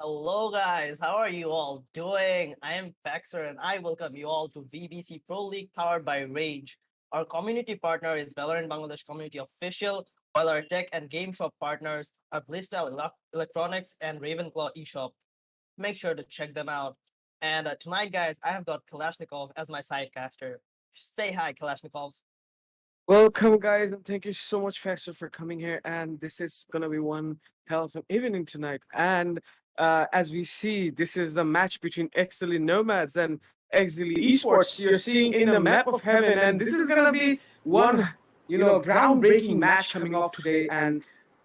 Hello, guys. How are you all doing? I am Faxer and I welcome you all to VBC Pro League powered by Rage. Our community partner is Valorant Bangladesh Community Official, while our tech and game shop partners are Blisstyle Electronics and Ravenclaw Eshop. Make sure to check them out. And tonight, guys, I have got Kalashnikov as my sidecaster. Say hi, Kalashnikov. Welcome, guys, and thank you so much, Faxer, for coming here. And this is gonna be one hell of an evening tonight. And as we see, this is the match between Exceeli Nomads and Exceeli Esports. You're seeing in the map of heaven, and this is gonna be one, groundbreaking match coming off today. And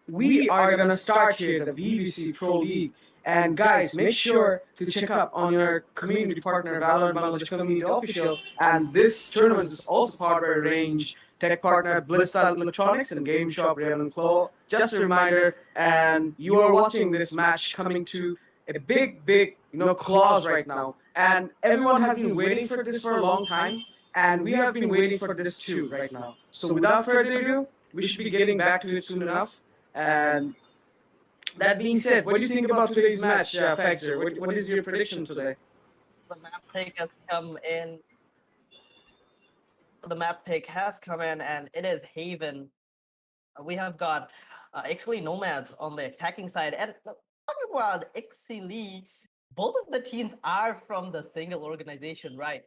we are gonna start here the VBC Pro League. And guys, make sure to check up on your community partner, Valorant Bangladesh Community Official. And this tournament is also powered by Range, tech partner Blisstyle Electronics, and game shop Ravenclaw. Just a reminder, and you are watching this match coming to a big, clause right now. And everyone has been waiting for this for a long time, and we have been waiting for this too right now. So without further ado, we should be getting back to it soon enough. And that being said, what do you think about today's match, Faxer? What is your prediction today? The map pick has come in. The map pick has come in, and it is Haven. We have got Exceeli Nomads on the attacking side. And talking about Exceeli, both of the teams are from the single organization, right?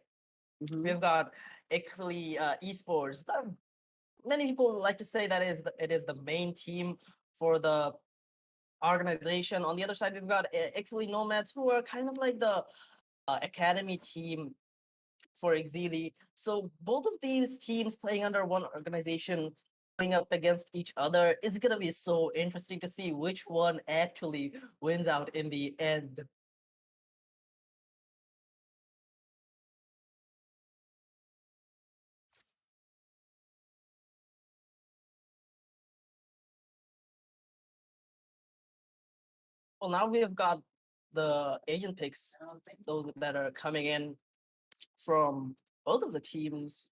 Mm-hmm. We've got Exceeli eSports. Many people like to say that it is the main team for the organization. On the other side, we've got Exceeli Nomads, who are kind of like the academy team for Exceeli. So both of these teams playing under one organization going up against each other is gonna be so interesting to see which one actually wins out in the end. Well, now we have got the agent picks, those that are coming in from both of the teams.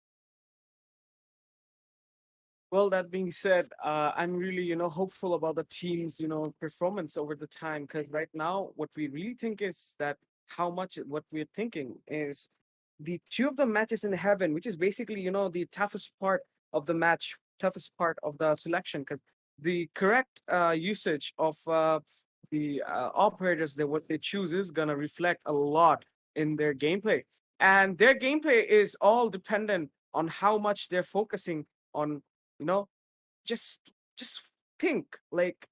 Well, that being said, I'm really, hopeful about the team's, performance over the time. Because right now, what we really think is that what we're thinking is the two of the matches in heaven, which is basically, the toughest part of the match, toughest part of the selection. Because the correct usage of the operators that what they choose is gonna reflect a lot in their gameplay, and their gameplay is all dependent on how much they're focusing on you know just just think like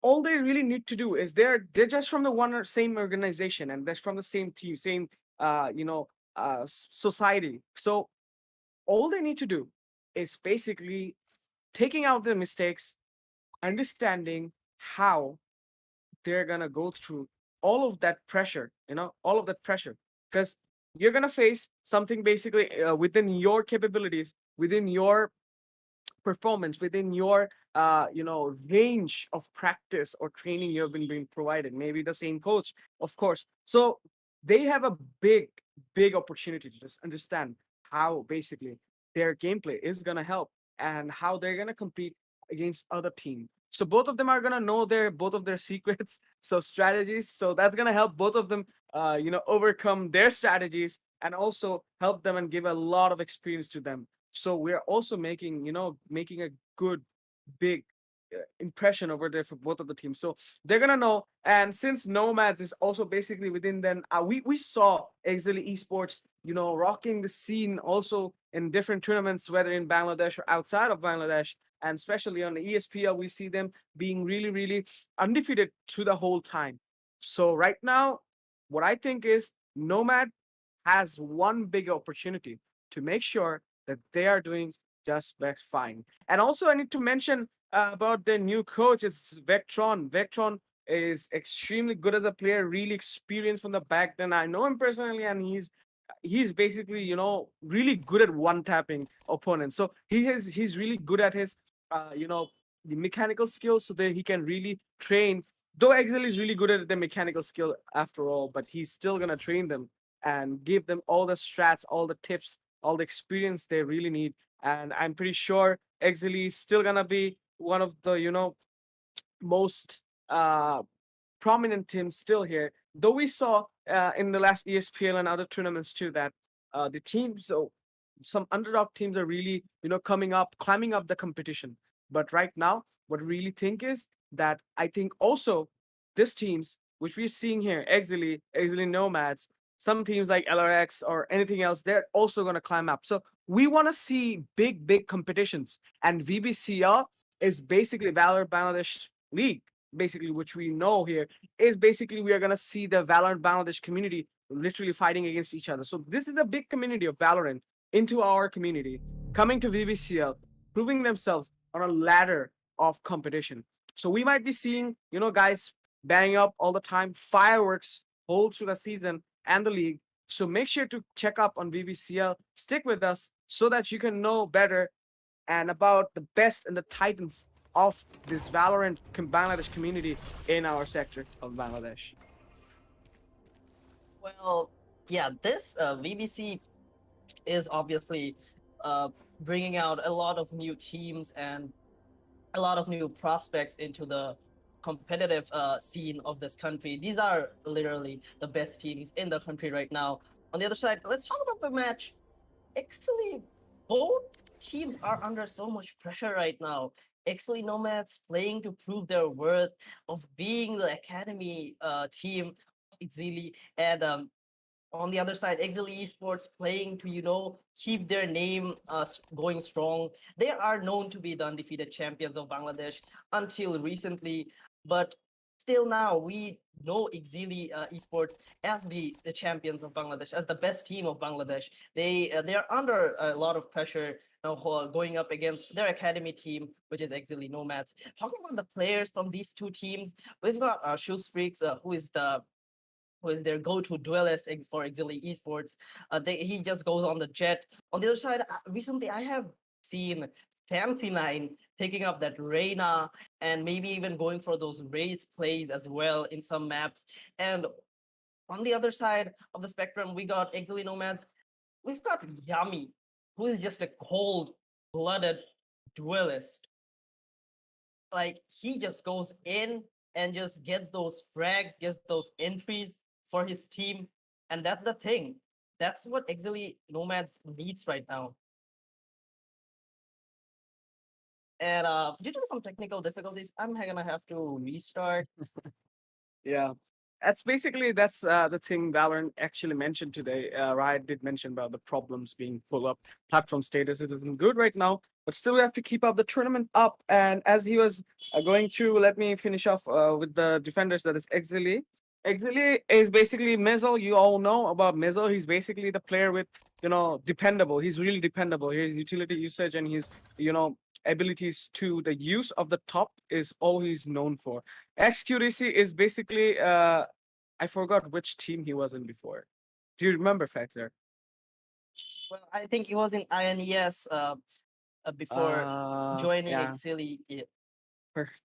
all they really need to do is they're just from the one or same organization, and they're from the same team, same society. So all they need to do is basically taking out the mistakes, understanding how they're gonna go through all of that pressure, because you're gonna face something basically within your capabilities, within your performance, within your range of practice or training you have been being provided, maybe the same coach, of course. So they have a big opportunity to just understand how basically their gameplay is going to help and how they're going to compete against other teams. So both of them are going to know both of their secrets, so strategies. So that's going to help both of them overcome their strategies, and also help them and give a lot of experience to them. So we're also making a good big impression over there for both of the teams. So they're gonna know. And since Nomads is also basically within them, we saw Exceeli Esports, rocking the scene also in different tournaments, whether in Bangladesh or outside of Bangladesh. And especially on the ESPL, we see them being really undefeated through the whole time. So right now, what I think is Nomad has one big opportunity to make sure that they are doing just fine. And also, I need to mention about their new coach. It's Vectron. Vectron is extremely good as a player, really experienced from the back then. I know him personally, and he's basically really good at one tapping opponents. So he's really good at his the mechanical skills, so that he can really train. Though Excel is really good at the mechanical skill after all, but he's still gonna train them and give them all the strats, all the tips, all the experience they really need. And I'm pretty sure Exili is still gonna be one of the most uh prominent teams still here. Though we saw in the last ESPL and other tournaments too that the teams, so some underdog teams are really coming up, climbing up the competition. But right now, what we really think is that I think also these teams, which we're seeing here, Exceeli Nomads, some teams like LRX or anything else, they're also going to climb up. So we want to see big competitions, and VBCL is basically Valor Bangladesh League, basically, which we know here is basically we are gonna see the Valorant Bangladesh community literally fighting against each other. So this is a big community of Valorant into our community coming to VBCL, proving themselves on a ladder of competition. So we might be seeing, guys bang up all the time, fireworks whole through the season and the league. So make sure to check up on VBCL, stick with us so that you can know better and about the best and the titans of this Valorant Bangladesh community in our sector of Bangladesh. Well, yeah, this VBC is obviously uh, bringing out a lot of new teams and a lot of new prospects into the competitive scene of this country. These are literally the best teams in the country right now. On the other side, let's talk about the match. Actually, both teams are under so much pressure right now. Exceeli Nomads playing to prove their worth of being the academy team of Exceeli, and on the other side, Exceeli Esports playing to, keep their name going strong. They are known to be the undefeated champions of Bangladesh until recently, but still now we know Exceeli Esports as the champions of Bangladesh, as the best team of Bangladesh. They are under a lot of pressure now, going up against their academy team, which is Exceeli Nomads. Talking about the players from these two teams, we've got Shoes Freaks, who is their go-to duelist for Exceeli Esports. He just goes on the jet. On the other side, recently I have seen Fancy Nine taking up that Reina and maybe even going for those race plays as well in some maps. And on the other side of the spectrum, we got Exceeli Nomads. We've got Yami, who is just a cold-blooded duelist. Like he just goes in and just gets those frags, gets those entries for his team, and that's the thing. That's what Exceeli Nomads needs right now. And due to some technical difficulties, I'm gonna have to restart. Yeah. That's the thing Valorant actually mentioned today. Riot did mention about the problems being pull up platform status. It isn't good right now, but still we have to keep up the tournament up. And as he was going through, let me finish off with the defenders. That is Exili. Exili is basically Mezzo. You all know about Mezzo. He's basically the player with dependable. He's really dependable. His utility usage and his abilities to the use of the top is all he's known for. XQDC is basically I forgot which team he was in before. Do you remember, Faxer? Well, I think he was in INES before joining Yeah, Exceeli.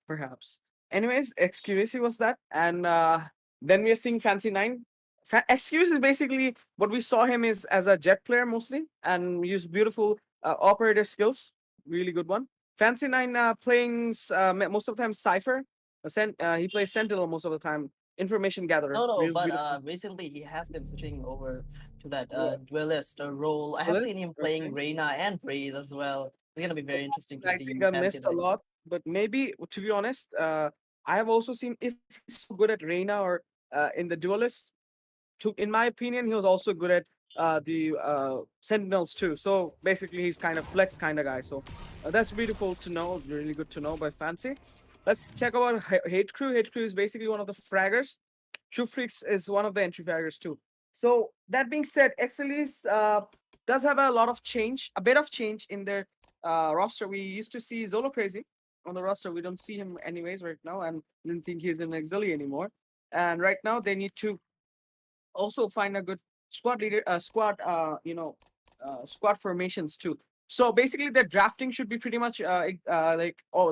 perhaps. Anyways, XQDC was that, and then we are seeing Fancy Nine. Excuse is basically what we saw him is as a jet player mostly, and use beautiful operator skills. Really good one. Fancy Nine playing most of the time Cipher. He plays Sentinel most of the time. Information gatherer. No, no, Real but beautiful. recently he has been switching over to that Yeah. duelist role. I have Well, seen him playing okay. Reina and Praise as well. It's gonna be very interesting to I see think in I Fancy missed a Nine. lot, but maybe to be honest, I have also seen if he's so good at Reina or in the duelist. In my opinion, he was also good at the Sentinels too. So basically, he's kind of flex kind of guy. So that's beautiful to know. Really good to know by Fancy. Let's check about Hate Crew. Hate Crew is basically one of the fraggers. True Freaks is one of the entry fraggers too. So that being said, Excelis does have a lot of change, a bit of change in their roster. We used to see Zolo Crazy on the roster. We don't see him anyways right now, and didn't think he's in Exili anymore. And right now, they need to also find a good squad leader, squad formations too. So basically, their drafting should be pretty much like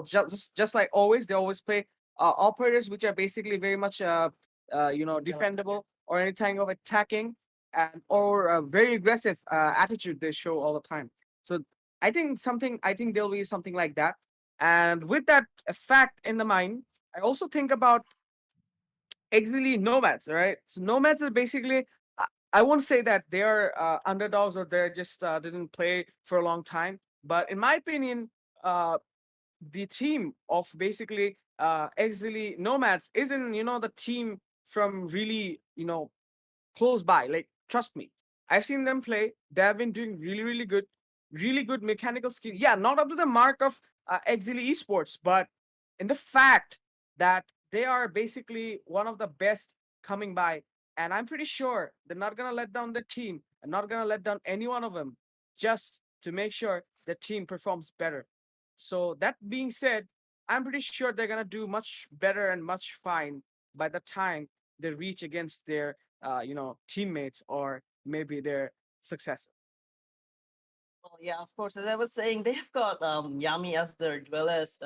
just like always. They always play operators, which are basically very much defendable or any kind of attacking and or a very aggressive attitude they show all the time. So I think there'll be something like that. And with that fact in the mind, I also think about Exceeli Nomads, all right? So Nomads are basically, I won't say that they are underdogs or they're just didn't play for a long time, but in my opinion, uh, the team of basically Exceeli Nomads isn't, the team from really, close by. Like, trust me, I've seen them play. They have been doing really good mechanical skill. Yeah, not up to the mark of Exili esports, but in the fact that they are basically one of the best coming by. And I'm pretty sure they're not gonna let down the team and not gonna let down any one of them just to make sure the team performs better. So that being said, I'm pretty sure they're gonna do much better and much fine by the time they reach against their teammates or maybe their successor. Well, yeah, of course. As I was saying, they have got Yami as their duelist,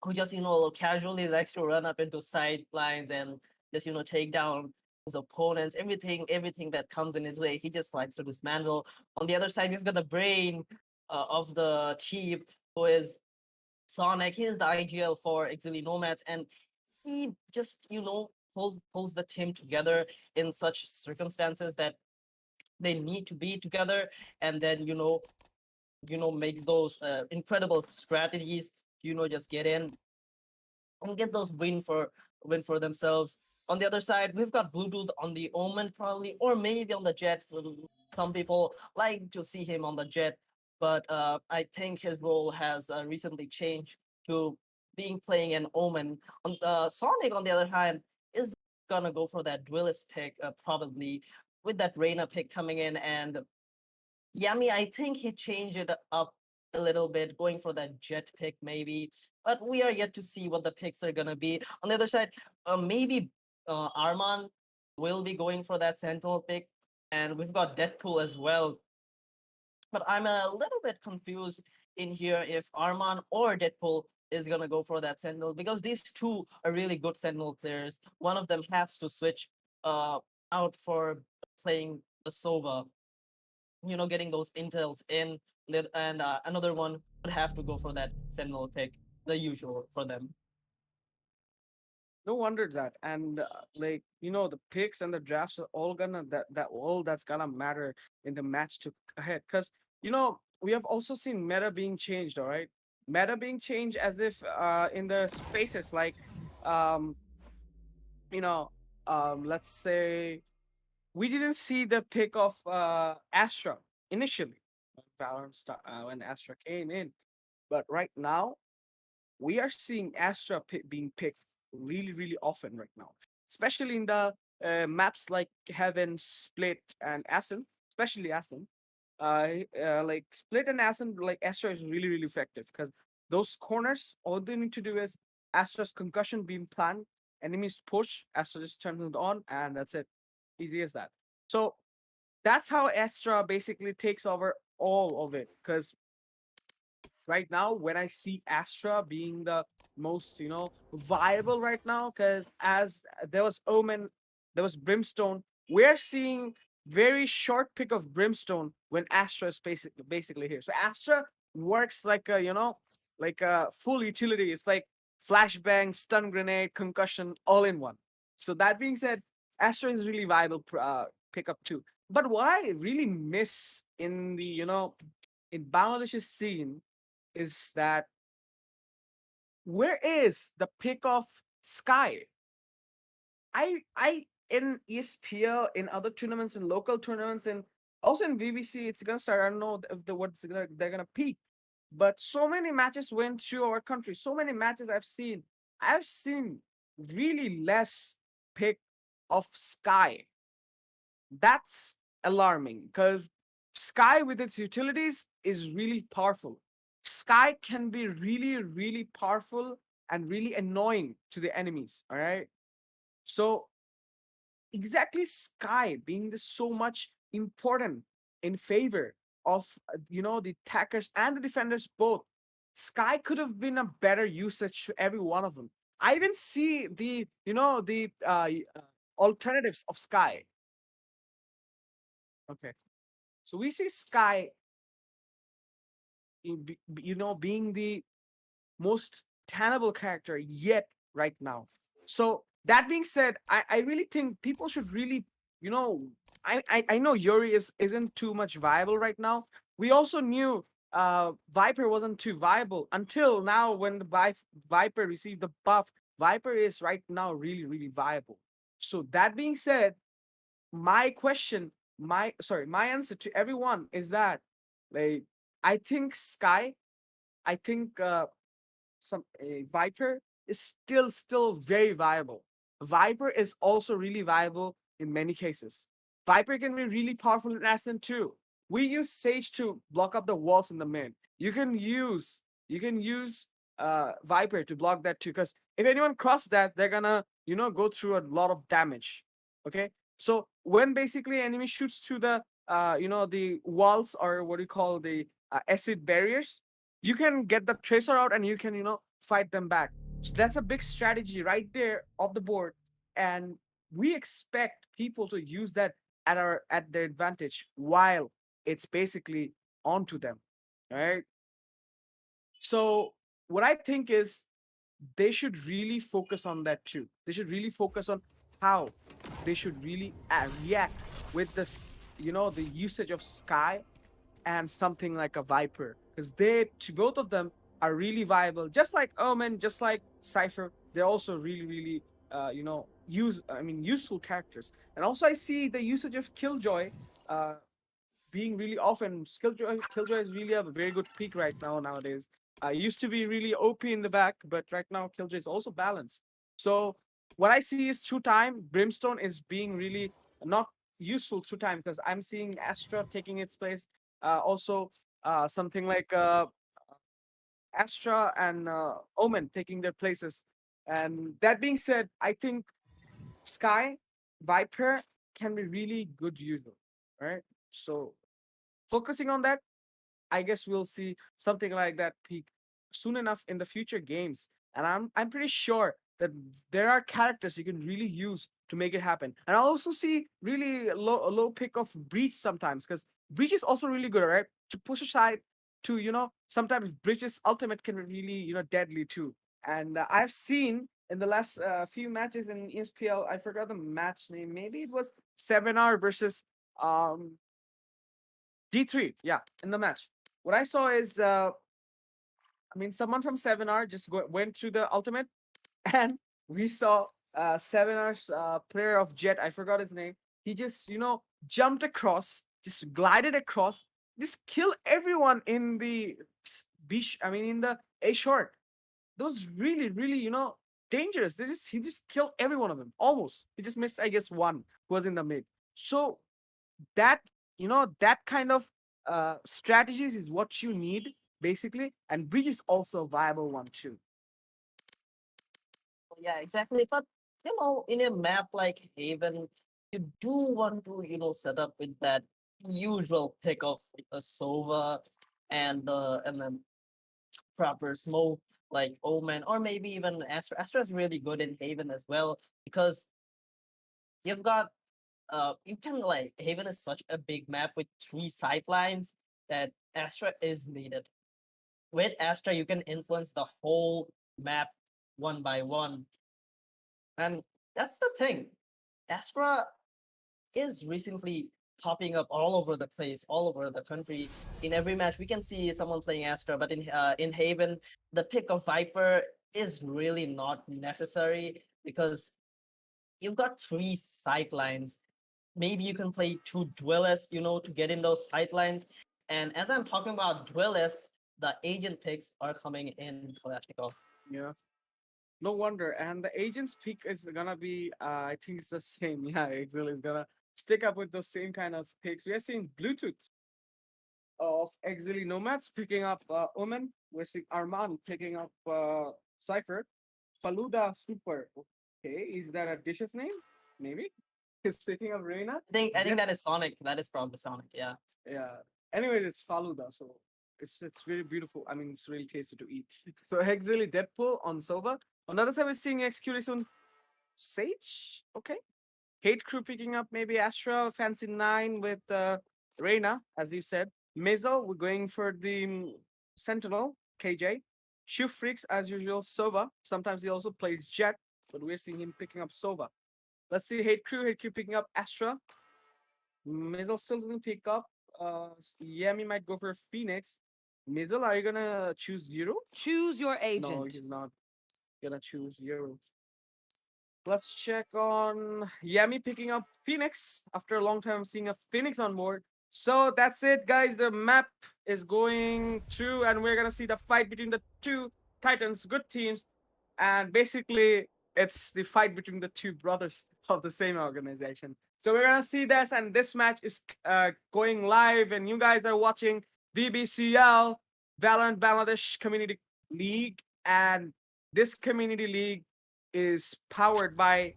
who just casually likes to run up into side lines and just take down his opponents. Everything that comes in his way, he just likes to dismantle. On the other side, we've got the brain of the team, who is Sonic. He is the IGL for Exili Nomads, and he just pulls the team together in such circumstances that they need to be together, and then makes those incredible strategies. Just get in and get those win for themselves. On the other side, we've got Bluetooth on the Omen probably, or maybe on the Jet. Some people like to see him on the Jet, but I think his role has recently changed to being playing an Omen. On Sonic, on the other hand, is gonna go for that duelist pick probably, with that Reina pick coming in. And Yami, I think he changed it up a little bit, going for that jet pick maybe. But we are yet to see what the picks are gonna be. On the other side, maybe Arman will be going for that Sentinel pick, and we've got Deadpool as well. But I'm a little bit confused in here if Arman or Deadpool is gonna go for that Sentinel, because these two are really good Sentinel players. One of them has to switch uh out for playing the Sova, getting those intels in, and another one would have to go for that Sentinel pick, the usual for them. No wonder that. And like, the picks and the drafts are all gonna that all that's gonna matter in the match to ahead. Because we have also seen meta being changed. All right, meta being changed as if in the spaces like um you know let's say we didn't see the pick of Astra initially when when Astra came in, but right now we are seeing Astra being picked really often right now, especially in the maps like Heaven, Split, and Ascent, especially Ascent. Like Split and Ascent, like Astra is really effective because those corners, all they need to do is Astra's concussion beam plan, enemies push, Astra just turns it on, and that's it. Easy as that. So that's how Astra basically takes over all of it. Because right now, when I see Astra being the most, viable right now, because as there was Omen, there was Brimstone, we're seeing very short pick of Brimstone when Astra is basically here. So Astra works like a, like a full utility. It's like flashbang, stun grenade, concussion, all in one. So that being said, Astra is really viable pickup too. But what I really miss in the, in Bangladesh's scene is that where is the pick of Sky? I in ESPL, in other tournaments, in local tournaments, and also in VBC, it's gonna start. I don't know if they're gonna peak, but so many matches went through our country. So many matches I've seen really less pick of Sky. That's alarming because Sky with its utilities is really powerful. Sky can be really powerful and really annoying to the enemies. All right. So exactly Sky being this so much important in favor of the attackers and the defenders both. Sky could have been a better usage to every one of them. I even see the alternatives of Sky. Okay. So we see Sky, being the most tenable character yet right now. So That being said, I really think people should really, you know, I know Yuri isn't too much viable right now. We also knew Viper wasn't too viable until now when the Viper received the buff. Viper is right now really, really viable. So that being said, my question, my answer to everyone is that, like, I think Sky, I think some Viper is still very viable. Viper is also really viable in many cases. Viper can be really powerful in Ascent too. We use Sage to block up the walls in the mid. You can use Viper to block that too, because if anyone cross that, they're gonna go through a lot of damage. Okay, so when basically enemy shoots to the the walls, or what do you call the acid barriers, you can get the tracer out and you can fight them back. So that's a big strategy right there off the board, and we expect people to use that at their advantage while it's basically onto them, right? So what I think is they should really focus on that too. They should really focus on how they should really react with the usage of Sky and something like a Viper, because both of them are really viable. Just like Omen, just like Cypher, they're also really, really, useful characters. And also, I see the usage of Killjoy uh, being really often. Killjoy is really a very good peak right now nowadays. Used to be really OP in the back, but right now Killjoy is also balanced. So what I see is through time, Brimstone is being really not useful through time, because I'm seeing Astra taking its place. Also, something like Astra and Omen taking their places. And that being said, I think Sky Viper can be really good user, right? So focusing on that, I guess we'll see something like that peak soon enough in the future games. And I'm pretty sure that there are characters you can really use to make it happen. And I also see really a low pick of Breach sometimes, because Breach is also really good, right? To push aside to sometimes Breach's ultimate can be really deadly too. And I've seen in the last few matches in ESPL, I forgot the match name. Maybe it was 7R versus um D3, yeah, in the match. What I saw is, someone from 7R just went through the ultimate, and we saw 7R's player of Jet, I forgot his name. He just, jumped across, just glided across, just kill everyone in the beach, in the A short. Those really, really, dangerous. He just killed every one of them, almost. He just missed, I guess, one who was in the mid. So that that kind of strategies is what you need basically, and Breach is also a viable one too. Yeah, exactly. But in a map like Haven, you do want to set up with that usual pick of a Sova and then proper smoke like Omen, or maybe even Astra. Astra is really good in Haven as well, because you've got you can, like, Haven is such a big map with three sidelines that Astra is needed. With Astra, you can influence the whole map one by one. And that's the thing. Astra is recently popping up all over the place, all over the country. In every match, we can see someone playing Astra, but in Haven, the pick of Viper is really not necessary, because you've got three sightlines. Maybe you can play two duelists, to get in those sightlines. And as I'm talking about duelists, the agent picks are coming in Kalashnikov. Yeah, no wonder. And the agent's pick is gonna be, I think it's the same. Yeah, Exceeli is gonna stick up with those same kind of picks. We are seeing Bluetooth of Exceeli Nomads picking up Omen. We're seeing Arman picking up Cypher. Faluda Super. Okay, is that a dish's name? Maybe. He's picking up Reina. I think that is Sonic. That is probably Sonic. Yeah. Yeah. Anyways, it's Faluda, so it's really beautiful. It's really tasty to eat. So Hexili Deadpool on Sova. On the other side, we're seeing Execution Sage. Okay. Hate Crew picking up maybe Astra, Fancy Nine with Reina, as you said. Mezo, we're going for the Sentinel, KJ. Shift Freaks, as usual, Sova. Sometimes he also plays Jet. but we're seeing him picking up Sova. Let's see Hate Crew picking up Astra. Mizzle still didn't pick up. Yami might go for Phoenix. Mizzle, are you gonna choose Zero? Choose your No, agent. he's not gonna choose Zero. Let's check on Yami picking up Phoenix after a long time seeing a Phoenix on board. So that's it, guys. The map is going through, and we're gonna see the fight between the two Titans, good teams, and basically it's the fight between the two brothers of the same organization. So we're gonna see this, and this match is going live, and you guys are watching VBCL, Valorant Bangladesh Community League, and this community league is powered by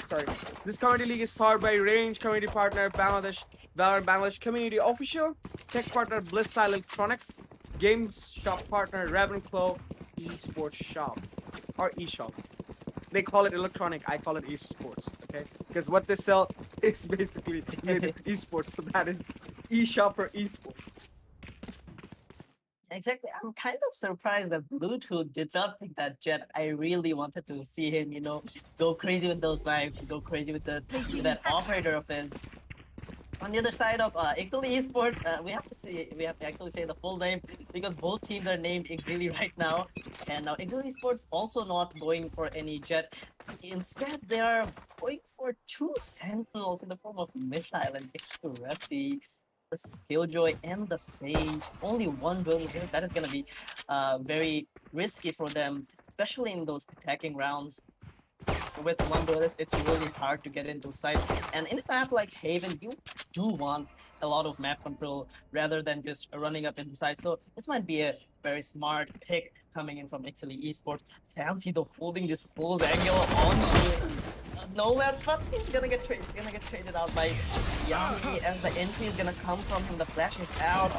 sorry. This community league is powered by Range Community Partner Bangladesh, Valorant Bangladesh Community Official, Tech Partner Blisstyle Electronics, Games Shop Partner Ravenclaws eSports Shop or eShop. They call it electronic, I call it eSports, okay? Because what they sell is basically related to eSports, so that is eShop or eSports. Exactly. I'm kind of surprised that Bluetooth did not pick that jet. I really wanted to see him, go crazy with those knives, go crazy with that operator of his. On the other side of Exceeli Esports, we have to actually say the full name because both teams are named Exceeli right now. And now Exceeli Esports also not going for any jet. Instead, they are going for two sentinels in the form of Missile and Exceeli, the Skilljoy and the Sage. Only one duel here. That is gonna be very risky for them, especially in those attacking rounds. With one duelist, it's really hard to get into sight. And in a map like Haven, you do want a lot of map control rather than just running up into sight. So this might be a very smart pick coming in from Exceeli Esports. Fancy though holding this close angle on Nomads, but he's gonna get traded. He's gonna get traded out by Yami as the entry is gonna come from him. The flash is out.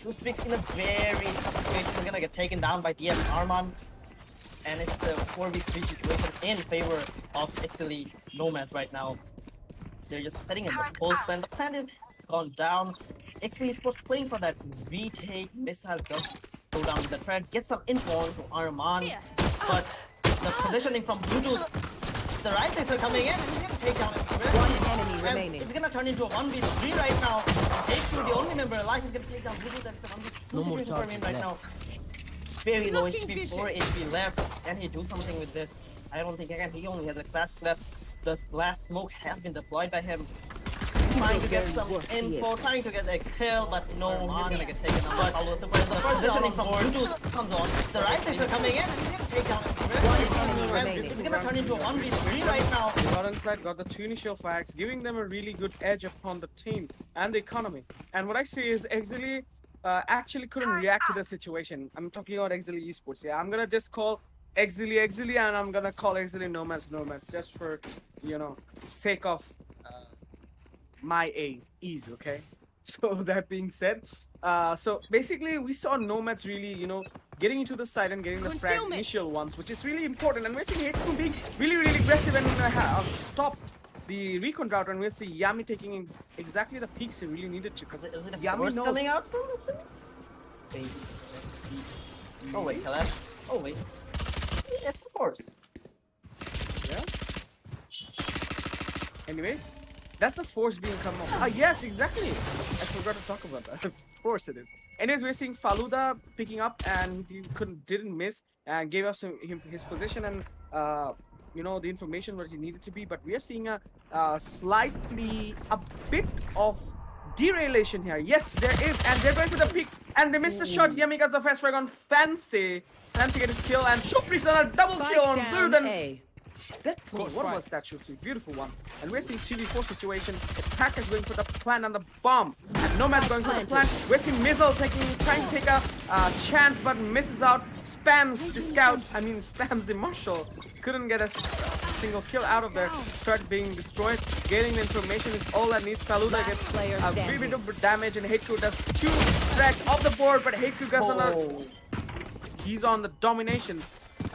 Fusbik in a very tough situation. He's gonna get taken down by DM Arman. And it's a 4v3 situation in favor of Exceeli Nomads right now. They're just heading in the post plan. The plan is gone down. Exceeli Esports playing for that retake. Missile does go down with the thread. Get some info onto Arman. But the positioning from Bluetooth, the right clicks are coming in. He's gonna take down his thread. One enemy remaining. It's gonna turn into a 1v3 right now. H2, the only member alive, is gonna take down Bluetooth. That's a 1v2 situation for him right now. Very low HP, 4 HP left. Can he do something with this? I don't think he can. He only has a class left. The last smoke has been deployed by him. Trying to get some info, trying to get a kill, but no, he's gonna get taken down. But although the positioning from Bluetooth comes on, the right clicks are coming in. He's gonna take down his It's gonna turn into a 1v3 right now. Got inside, got the two initial frags, giving them a really good edge upon the team and the economy. And what I see is Exceeli actually couldn't react to the situation. I'm talking about Exceeli Esports. Yeah, I'm gonna just call Exceeli, and I'm gonna call Exceeli Nomads, just for sake of my ease. Okay. So that being said, so basically we saw Nomads really getting into the side and getting the frag initial ones, which is really important. And we're seeing Hate being really aggressive and stop the recon route, and we'll see Yami taking exactly the peaks he really needed to. Because is it a Yami coming out from it? Wait. Oh wait, hello. Oh wait. It's a force. Yeah. Anyways, that's a force being come off. Ah yes, exactly. I forgot to talk about that. Of course it is. Anyways, we're seeing Faluda picking up, and he didn't miss and gave us his position and the information what he needed to be. But we are seeing a bit of derailation here. Yes, there is, and they're going for the peak, and they missed the shot. Yami got the fast frag on Fancy. Fancy get his kill, and Shufri's on a double kill on Blue. Then Deadpool, what was that Shufri? Beautiful one. And we're seeing 2v4 situation. Attackers going for the plant and the bomb. And Nomad's going for the plant. We're seeing Mizzle trying to take a chance, but misses out. Spams the scout. Spams the marshal. Couldn't get a single kill out of there. Threat being destroyed. Gaining the information is all that needs. Faluda gets a wee bit of damage, and Hate Crew does 2 frags off the board, but Hate Crew gets he's on the domination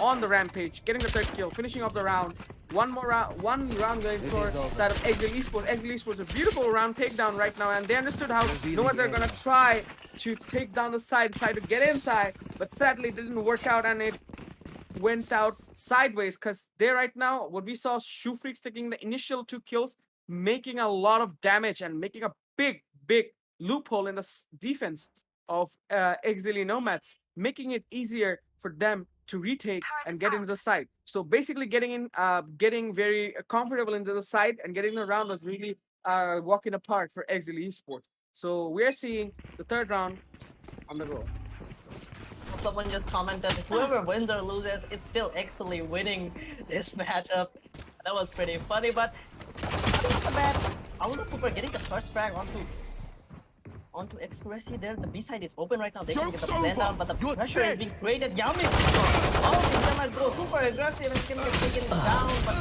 on the rampage, getting the 3rd kill, finishing off the round. One round going for side of Exceeli Esports. Exceeli Esports, a beautiful round takedown right now, and they understood how Nomads are gonna try to take down the side, try to get inside, but sadly it didn't work out, and it went out sideways because there right now, what we saw, Shoefreaks taking the initial 2 kills, making a lot of damage and making a big loophole in the defense of Exceeli Nomads, making it easier for them to retake and get into the side. So basically, getting very comfortable into the side and getting the round was really walking apart for Exceeli Esports. So we're seeing the third round on the go. Someone just commented, whoever wins or loses, it's still Exceeli winning this matchup. That was pretty funny, but not the bad. Aldo Super getting the first frag onto Exceeli there. The B side is open right now. They can get the plan down, but the pressure is being created. Yami! Oh, he's gonna go super aggressive and he's gonna get taken down, but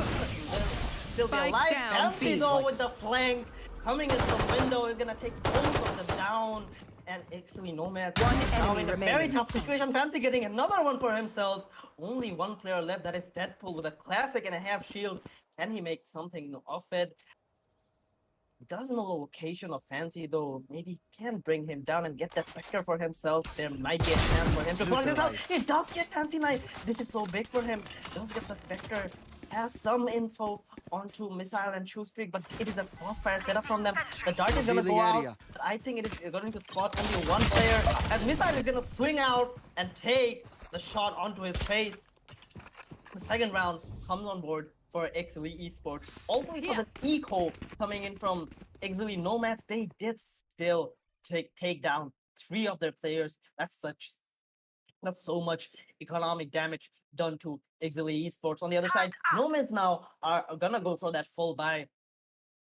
still be alive. Fancy though with the flank coming in the window is gonna take both of them down. And Exceeli Nomads now in a very tough situation. Fancy getting another one for himself. Only one player left, that is Deadpool with a classic and a half shield. Can he make something of it? Doesn't know the location of Fancy though. Maybe can bring him down and get that Spectre for himself. There might be a chance for him to pull this out. He does get Fancy Knife. This is so big for him. Does get the Spectre. Has some info onto Missile and Shoestreak, but it is a crossfire setup from them. The dart is gonna go out, but I think it is going to spot only one player, as Missile is gonna swing out and take the shot onto his face. The second round comes on board for Exceeli Esports. Although it was an eco coming in from Exceeli Nomads, they did still take down 3 of their players. That's so much economic damage done to Exceeli Esports. On the other side, Nomads now are gonna go for that full buy.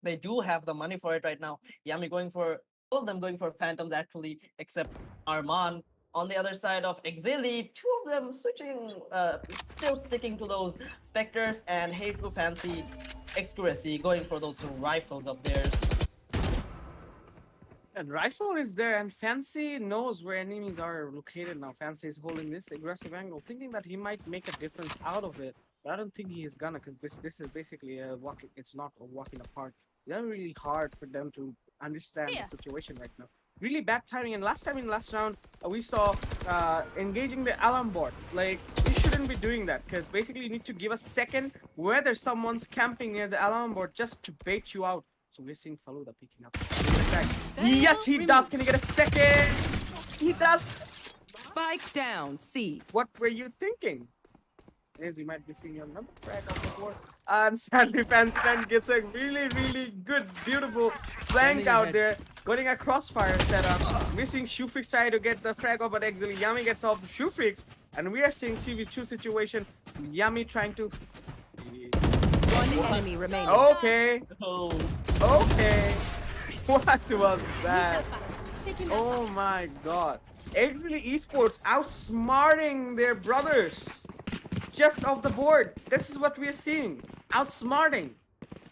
They do have the money for it right now. Yami going for, all of them going for Phantoms actually, except Arman. On the other side of Exceeli, 2 of them switching, still sticking to those Spectres, and Hateful Fancy Exceeli going for those rifles of theirs. And Rifle is there, and Fancy knows where enemies are located now. Fancy is holding this aggressive angle, thinking that he might make a difference out of it. But I don't think he is gonna, because this is basically a walking. It's not a walking apart. It's really hard for them to understand the situation right now. Really bad timing. And last time in last round, we saw engaging the alarm board. Like, you shouldn't be doing that, because basically you need to give a second whether someone's camping near the alarm board just to bait you out. So we're seeing Faluda picking up. Yes, he does. Can he get a second? He does. Spike down, C. What were you thinking? As we might be seeing your number frag on the board. And sadly, Fancy gets a really good, beautiful flank out there. Getting a crossfire setup. We're seeing Shoefreaks try to get the frag off, but Exceeli Yami gets off Shoefreaks. And we are seeing 2v2 situation. Yami trying to... One enemy remaining. Okay. Okay. What was that? Oh my god. Exceeli Esports outsmarting their brothers. Just off the board. This is what we are seeing. Outsmarting.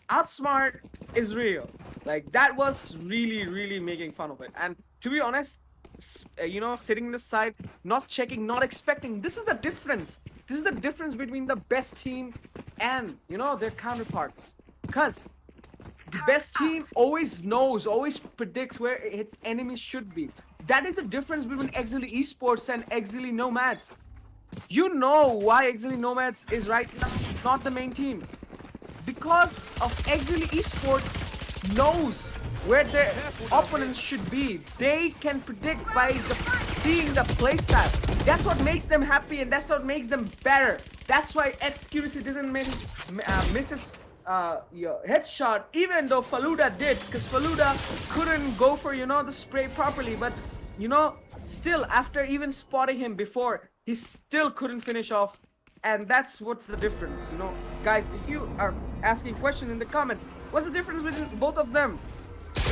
Outsmart is real. Like, that was really making fun of it. And to be honest, you know, sitting this side, not checking, not expecting. This is the difference. This is the difference between the best team and, you know, their counterparts. Because the best team always knows, always predicts where its enemies should be. That is the difference between Exceeli Esports and Exceeli Nomads. You know why Exceeli Nomads is right now not the main team. Because of Exceeli Esports knows where their opponents should be. They can predict by seeing the playstyle. That's what makes them happy, and that's what makes them better. That's why Exceeli doesn't misses your headshot, even though Faluda did, because Faluda couldn't go for, you know, the spray properly. But, you know, still, after even spotting him before, he still couldn't finish off. And that's what's the difference, you know. Guys, if you are asking questions in the comments, what's the difference between both of them?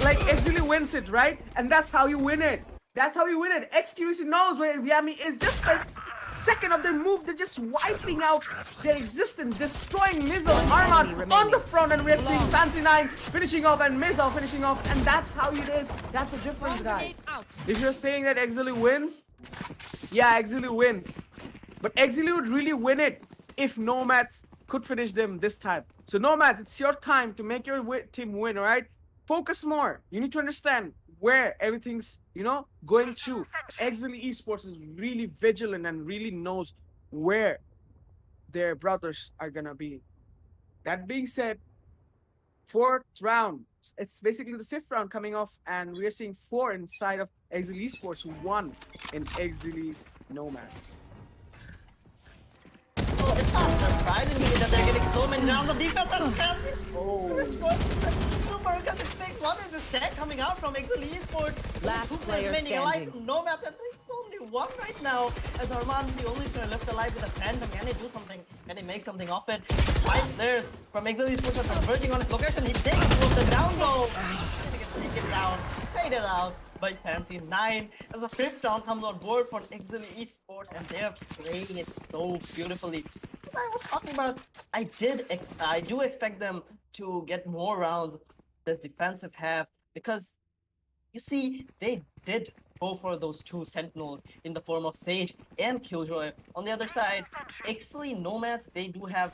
Like, Exceeli wins it, right? And that's how you win it. That's how you win it. Exceeli knows where Yami is. Just by second of their move, they're just wiping out their existence, destroying Mizzle, Arman on the front, and we're seeing Fancy 9 finishing off and Mizzle finishing off, and that's how it is. That's the difference, guys. If you're saying that Exceeli wins, yeah, Exceeli wins. But Exceeli would really win it if Nomads could finish them this time. So Nomads, it's your time to make your team win, alright? Focus more. You need to understand where everything's, you know, going to. Exceeli Esports is really vigilant and really knows where their brothers are gonna be. That being said, fourth round. It's basically the fifth round coming off, and we're seeing 4 inside of Exceeli Esports, 1 in Exceeli Nomads. Well, it's not surprising to me that they're getting so many rounds of defense and fancy. Super aggressive fix. What is this tag coming out from Exceeli Esports? Last Two players player remaining alive. standing. Nomads, and there's only one right now. As Armand, the only player left alive with a phantom. Can he do something? Can he make something of it? 5 players from Exceeli Esports are converging on his location. He takes it with the ground though. Take it down. Fade it out by Fancy 9 as the 5th round comes on board for Exceeli Esports, and they're playing it so beautifully. As I was talking about, I do expect them to get more rounds this defensive half, because you see they did go for those 2 sentinels in the form of Sage and Killjoy. On the other side, Exceeli Nomads, they do have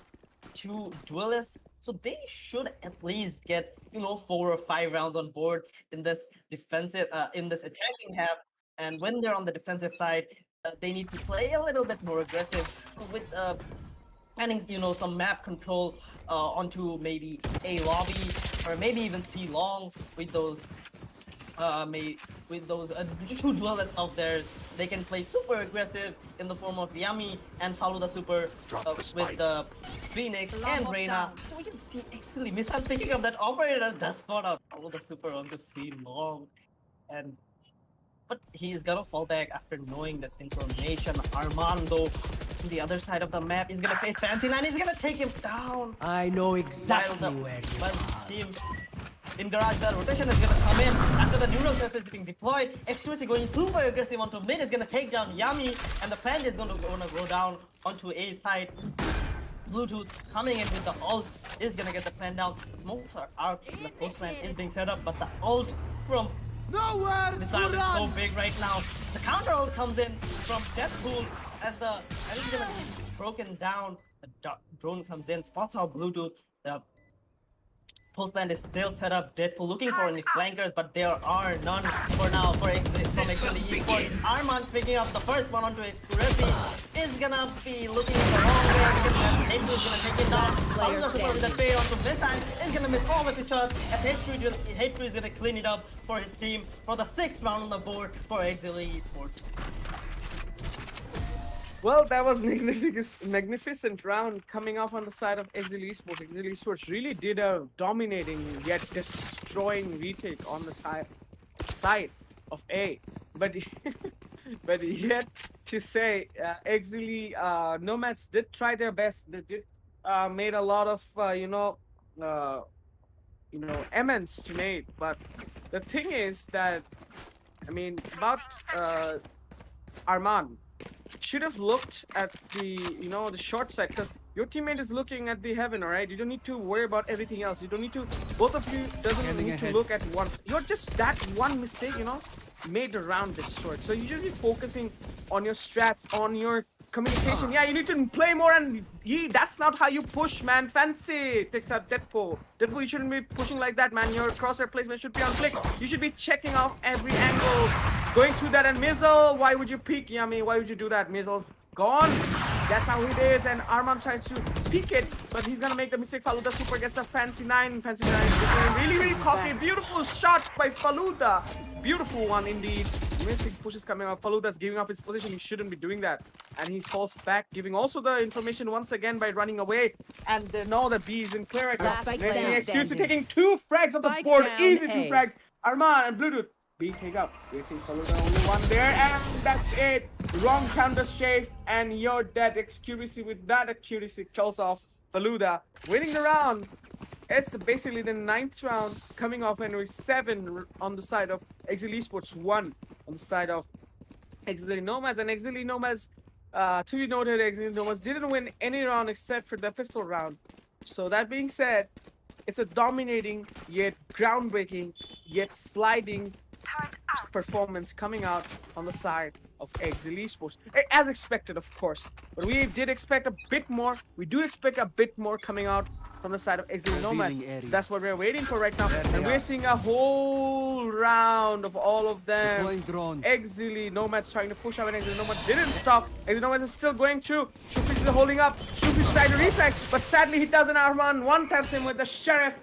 2 duelists, so they should at least get 4 or 5 rounds on board in this defensive in this attacking half. And when they're on the defensive side, they need to play a little bit more aggressive with planning some map control onto maybe A lobby, or maybe even C long with those 2 duelists of theirs. They can play super aggressive in the form of Yami and follow the super with the Phoenix and Reyna. So we can see Exceeli Missile picking up that operator does spot out. Follow the super on the C long, but he's gonna fall back after knowing this information. Armando on the other side of the map is gonna face Fancy 9. He's gonna take him down. I know exactly While where you while are. his team in garage, the rotation is gonna come in after the neural surface is being deployed. Exceeli going super aggressive onto mid is gonna take down Yami, and the plant is gonna go down onto A side. Bluetooth coming in with the ult is gonna get the plant down. The smokes are out, and the post plant is being set up, but the ult from Nowhere Missile is so big right now. The counter ult comes in from Deathpool as it's gonna be broken down. The drone comes in, spots out Bluetooth. The post plant is still set up. Deadpool looking for any flankers, but there are none for now from Exceeli Esports. Armand picking up the first one onto Exceeli is gonna be looking the wrong way because Deadpool is gonna take it down. Follow the super with the fade onto Missile is gonna miss all of his shots as Deadpool is gonna clean it up for his team for the 6th round on the board for Exceeli Esports. Well, that was magnificent round coming off on the side of Exceeli Esports. Exceeli Esports really did a dominating yet destroying retake on the side of A. But but yet to say, Exceeli Nomads did try their best. They did made a lot of amends to made. But the thing is that, I mean, about Arman should have looked at the the short side, because your teammate is looking at the heaven. All right, you don't need to worry about everything else. You don't need to, both of you doesn't need to look at once. You're just that one mistake made the round destroyed. So you should be focusing on your strats, on your communication. Yeah, you need to play more, and that's not how you push, man. Fancy takes out Deadpool. You shouldn't be pushing like that, man. Your crosshair placement should be on flick. You should be checking off every angle, going through that. And Mizzle, why would you peek, Yami? Why would you do that? Mizzle's gone. That's how it is. And Arman tries to peek it, but he's gonna make the mistake. Faluda super gets a Fancy 9. Fancy 9 is really cocky. Beautiful shot by Faluda. Beautiful one indeed. Missing pushes coming out. Faluda's giving up his position. He shouldn't be doing that. And he falls back, giving also the information once again by running away. And they know that B is in clear right now. Exceeli taking 2 frags off the Spike board. down Easy 2 A. frags. Arman and Bluetooth. B take up. We see Faluda only one there. And that's it. Wrong counter strafe. And you're dead. Exceeli with that accuracy kills off Faluda. Winning the round. It's basically the 9th round coming off, and with 7 on the side of Exceeli Esports, 1 on the side of Exceeli Nomads. And Exceeli Nomads, to be noted, Exceeli Nomads didn't win any round except for the pistol round. So that being said, it's a dominating, yet groundbreaking, yet sliding performance coming out on the side of Exceeli Esports. As expected, of course. But we did expect a bit more. We do expect a bit more coming out from the side of Exceeli Nomads. That's what we're waiting for right now. And we're seeing a whole beautiful round of all of them. Deploying drone. Exceeli, Nomads trying to push out, and Exceeli Nomads didn't stop. Exceeli Nomads is still going through. Shufik is holding up. Shufik is trying to reflect, but sadly he doesn't. Arman one taps him with the Sheriff.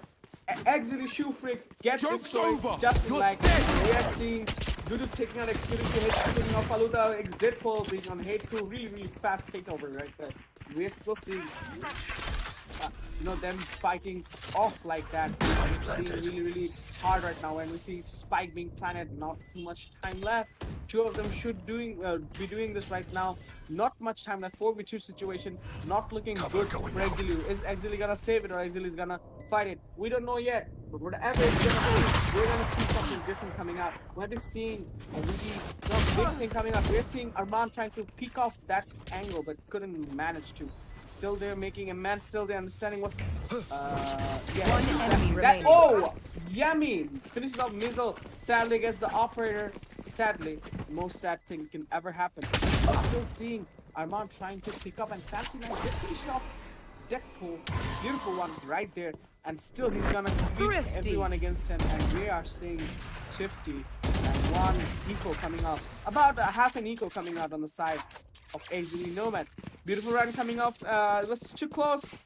Exceeli Shufrix gets Joke's destroyed over. just You're like dead. we are seeing. Dudu taking out Exceeli, taking out Faluda, Deadpool being on hate crew, really fast takeover right there. We're still seeing them fighting off like that. It's being really hard right now, and we see Spike being planted. Not too much time left. Two of them should be doing this right now. Not much time left. 4v2 situation. Not looking good for Exceeli. Is Exceeli gonna save it, or Exceeli is gonna fight it? We don't know yet. But whatever it's gonna be, we're gonna see something different coming out. We're just seeing a really big thing coming up. We're seeing Arman trying to peek off that angle, but couldn't manage to. Still there making a man, still there understanding what One enemy remaining. oh yummy finishes off Mizzle, sadly gets the operator. Sadly, the most sad thing can ever happen. We're still seeing Arman trying to pick up, and Fancy Knight did finish off Deadpool. Beautiful one right there, and still he's gonna defeat Thrifty. everyone against him, and we are seeing Thrifty and one eco coming out, about a half an eco coming out on the side of Exceeli Nomads. Beautiful run coming up. It was too close,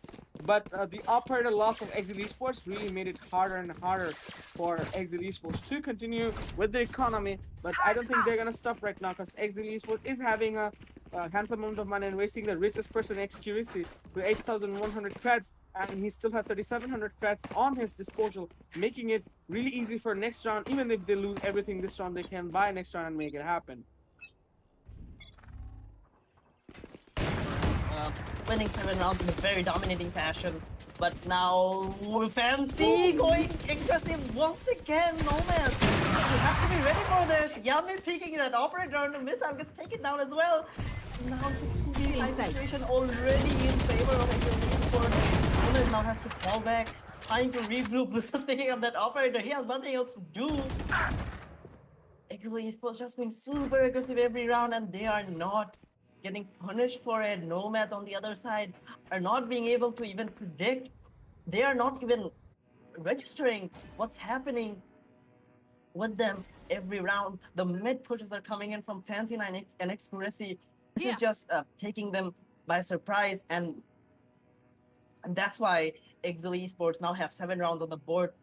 but the operator loss of Exceeli eSports really made it harder and harder for Exceeli eSports to continue with the economy. But I don't think they're gonna stop right now, because Exceeli eSports is having a handsome amount of money, and we're seeing the richest person, Exceeli, with 8,100 creds, and he still has 3,700 creds on his disposal, making it really easy for next round. Even if they lose everything this round, they can buy next round and make it happen. Winning 7 rounds in a very dominating fashion. But now Fancy going aggressive once again. Nomads, you have to be ready for this. Yami peeking that operator on the missile gets taken down as well. Now it's a 2v5 situation already in favor of Exceeli eSports. Nomads now has to fall back, trying to regroup before picking up that operator. He has nothing else to do. Exceeli eSports just being super aggressive every round, and they are not getting punished for it. Nomads on the other side are not being able to even predict. They are not even registering what's happening with them every round. The mid pushes are coming in from Fancy 9 and Exceeli. This is just taking them by surprise, and that's why Exceeli eSports now have 7 rounds on the board.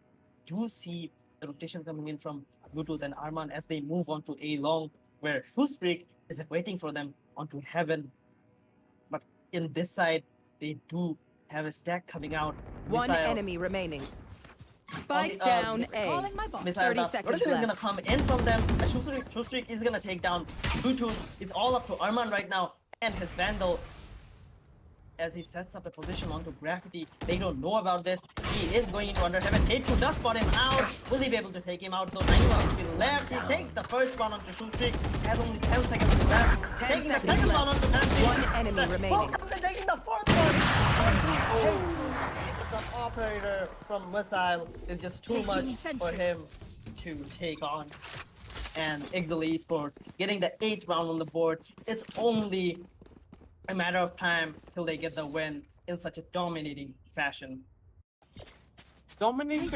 You see the rotation coming in from Bluetooth and Arman as they move on to A long, where Fusbreak is waiting for them onto Heaven. But in this side, they do have a stack coming out. One Missile enemy remaining. on Spike the, down Calling A. my bot. Missile 30 the seconds rotation is left. gonna come in from them. Fusbreak is gonna take down Bluetooth. It's all up to Arman right now and his Vandal as he sets up a position onto Graffiti. They don't know about this. He is going into under Heaven. Hate 2 does spot him out. Will he be able to take him out? Though 91 HP left. He takes the first one onto Fusbreak. Has only 10 seconds left. 10 Taking the seconds second left. one onto Fancy. One enemy The remaining. smoke comes in, taking the fourth one. The operator from Missile is just too much for him to take on. And Exceeli eSports getting the 8th round on the board. It's only a matter of time till they get the win in such a dominating fashion. Dominating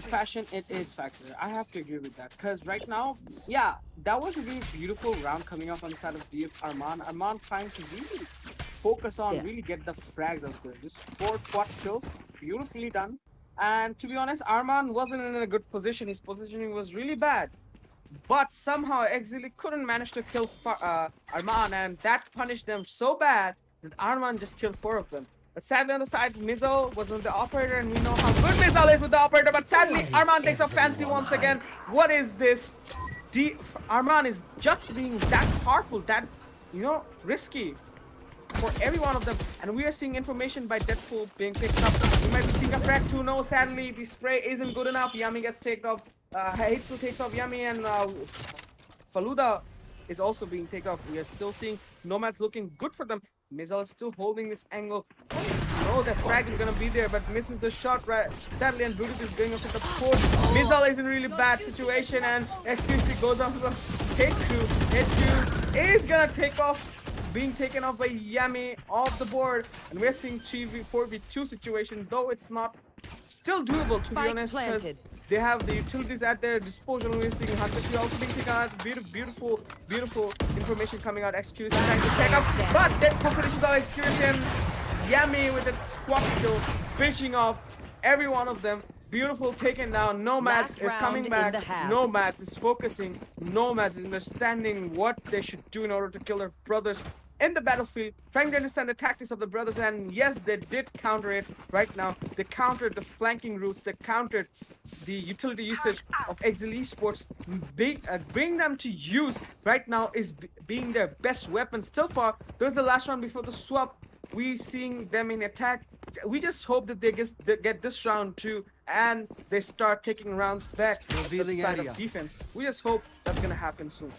fashion, it is factor. I have to agree with that, because right now, yeah, that was a really beautiful round coming up on the side of DF Arman. Arman trying to really focus on really get the frags out there. Just 4 quad kills, beautifully done. And to be honest, Arman wasn't in a good position. His positioning was really bad. But somehow Exceeli couldn't manage to kill Arman, and that punished them so bad that Arman just killed 4 of them. But sadly on the side, Mizzle was with the operator, and we know how good Mizzle is with the operator, but sadly Arman takes off Fancy once again. What is this? Arman is just being that powerful, that, risky for every one of them. And we are seeing information by Deadpool being picked up. We might be seeing a frag 2. No, sadly the spray isn't good enough. Yami gets taken off. Hateful takes off Yami, and Faluda is also being taken off. We are still seeing Nomads looking good for them. Mizzle is still holding this angle. No, that frag is gonna be there, but misses the shot right. Sadly, and Bluetooth is going up to the port. Mizzle is in a really bad situation, and XQC goes on to the hit 2. Hit 2 is gonna take off, being taken off by Yami off the board, and we're seeing 4v2 situation, though it's not still doable, to be Spike honest, because planted. They have the utilities at their disposal. We're seeing Hunter Q also being taken out. Beautiful information coming out. Execution trying to check up, but Deadpool finishes out Execution. Yami with its squad kill, finishing off every one of them. Beautiful taken down. Nomads Last is coming round in back. the half. Nomads is focusing. Nomads is understanding what they should do in order to kill their brothers in the battlefield, trying to understand the tactics of the brothers. And yes, they did counter it right now. They countered the flanking routes. They countered the utility usage of Exceeli eSports. Bring them to use right now is being their best weapon. Still far. There's the last round before the swap. We seeing them in attack. We just hope that they get this round too, and they start taking rounds back to the Revealing side area. of defense. We just hope that's gonna happen soon.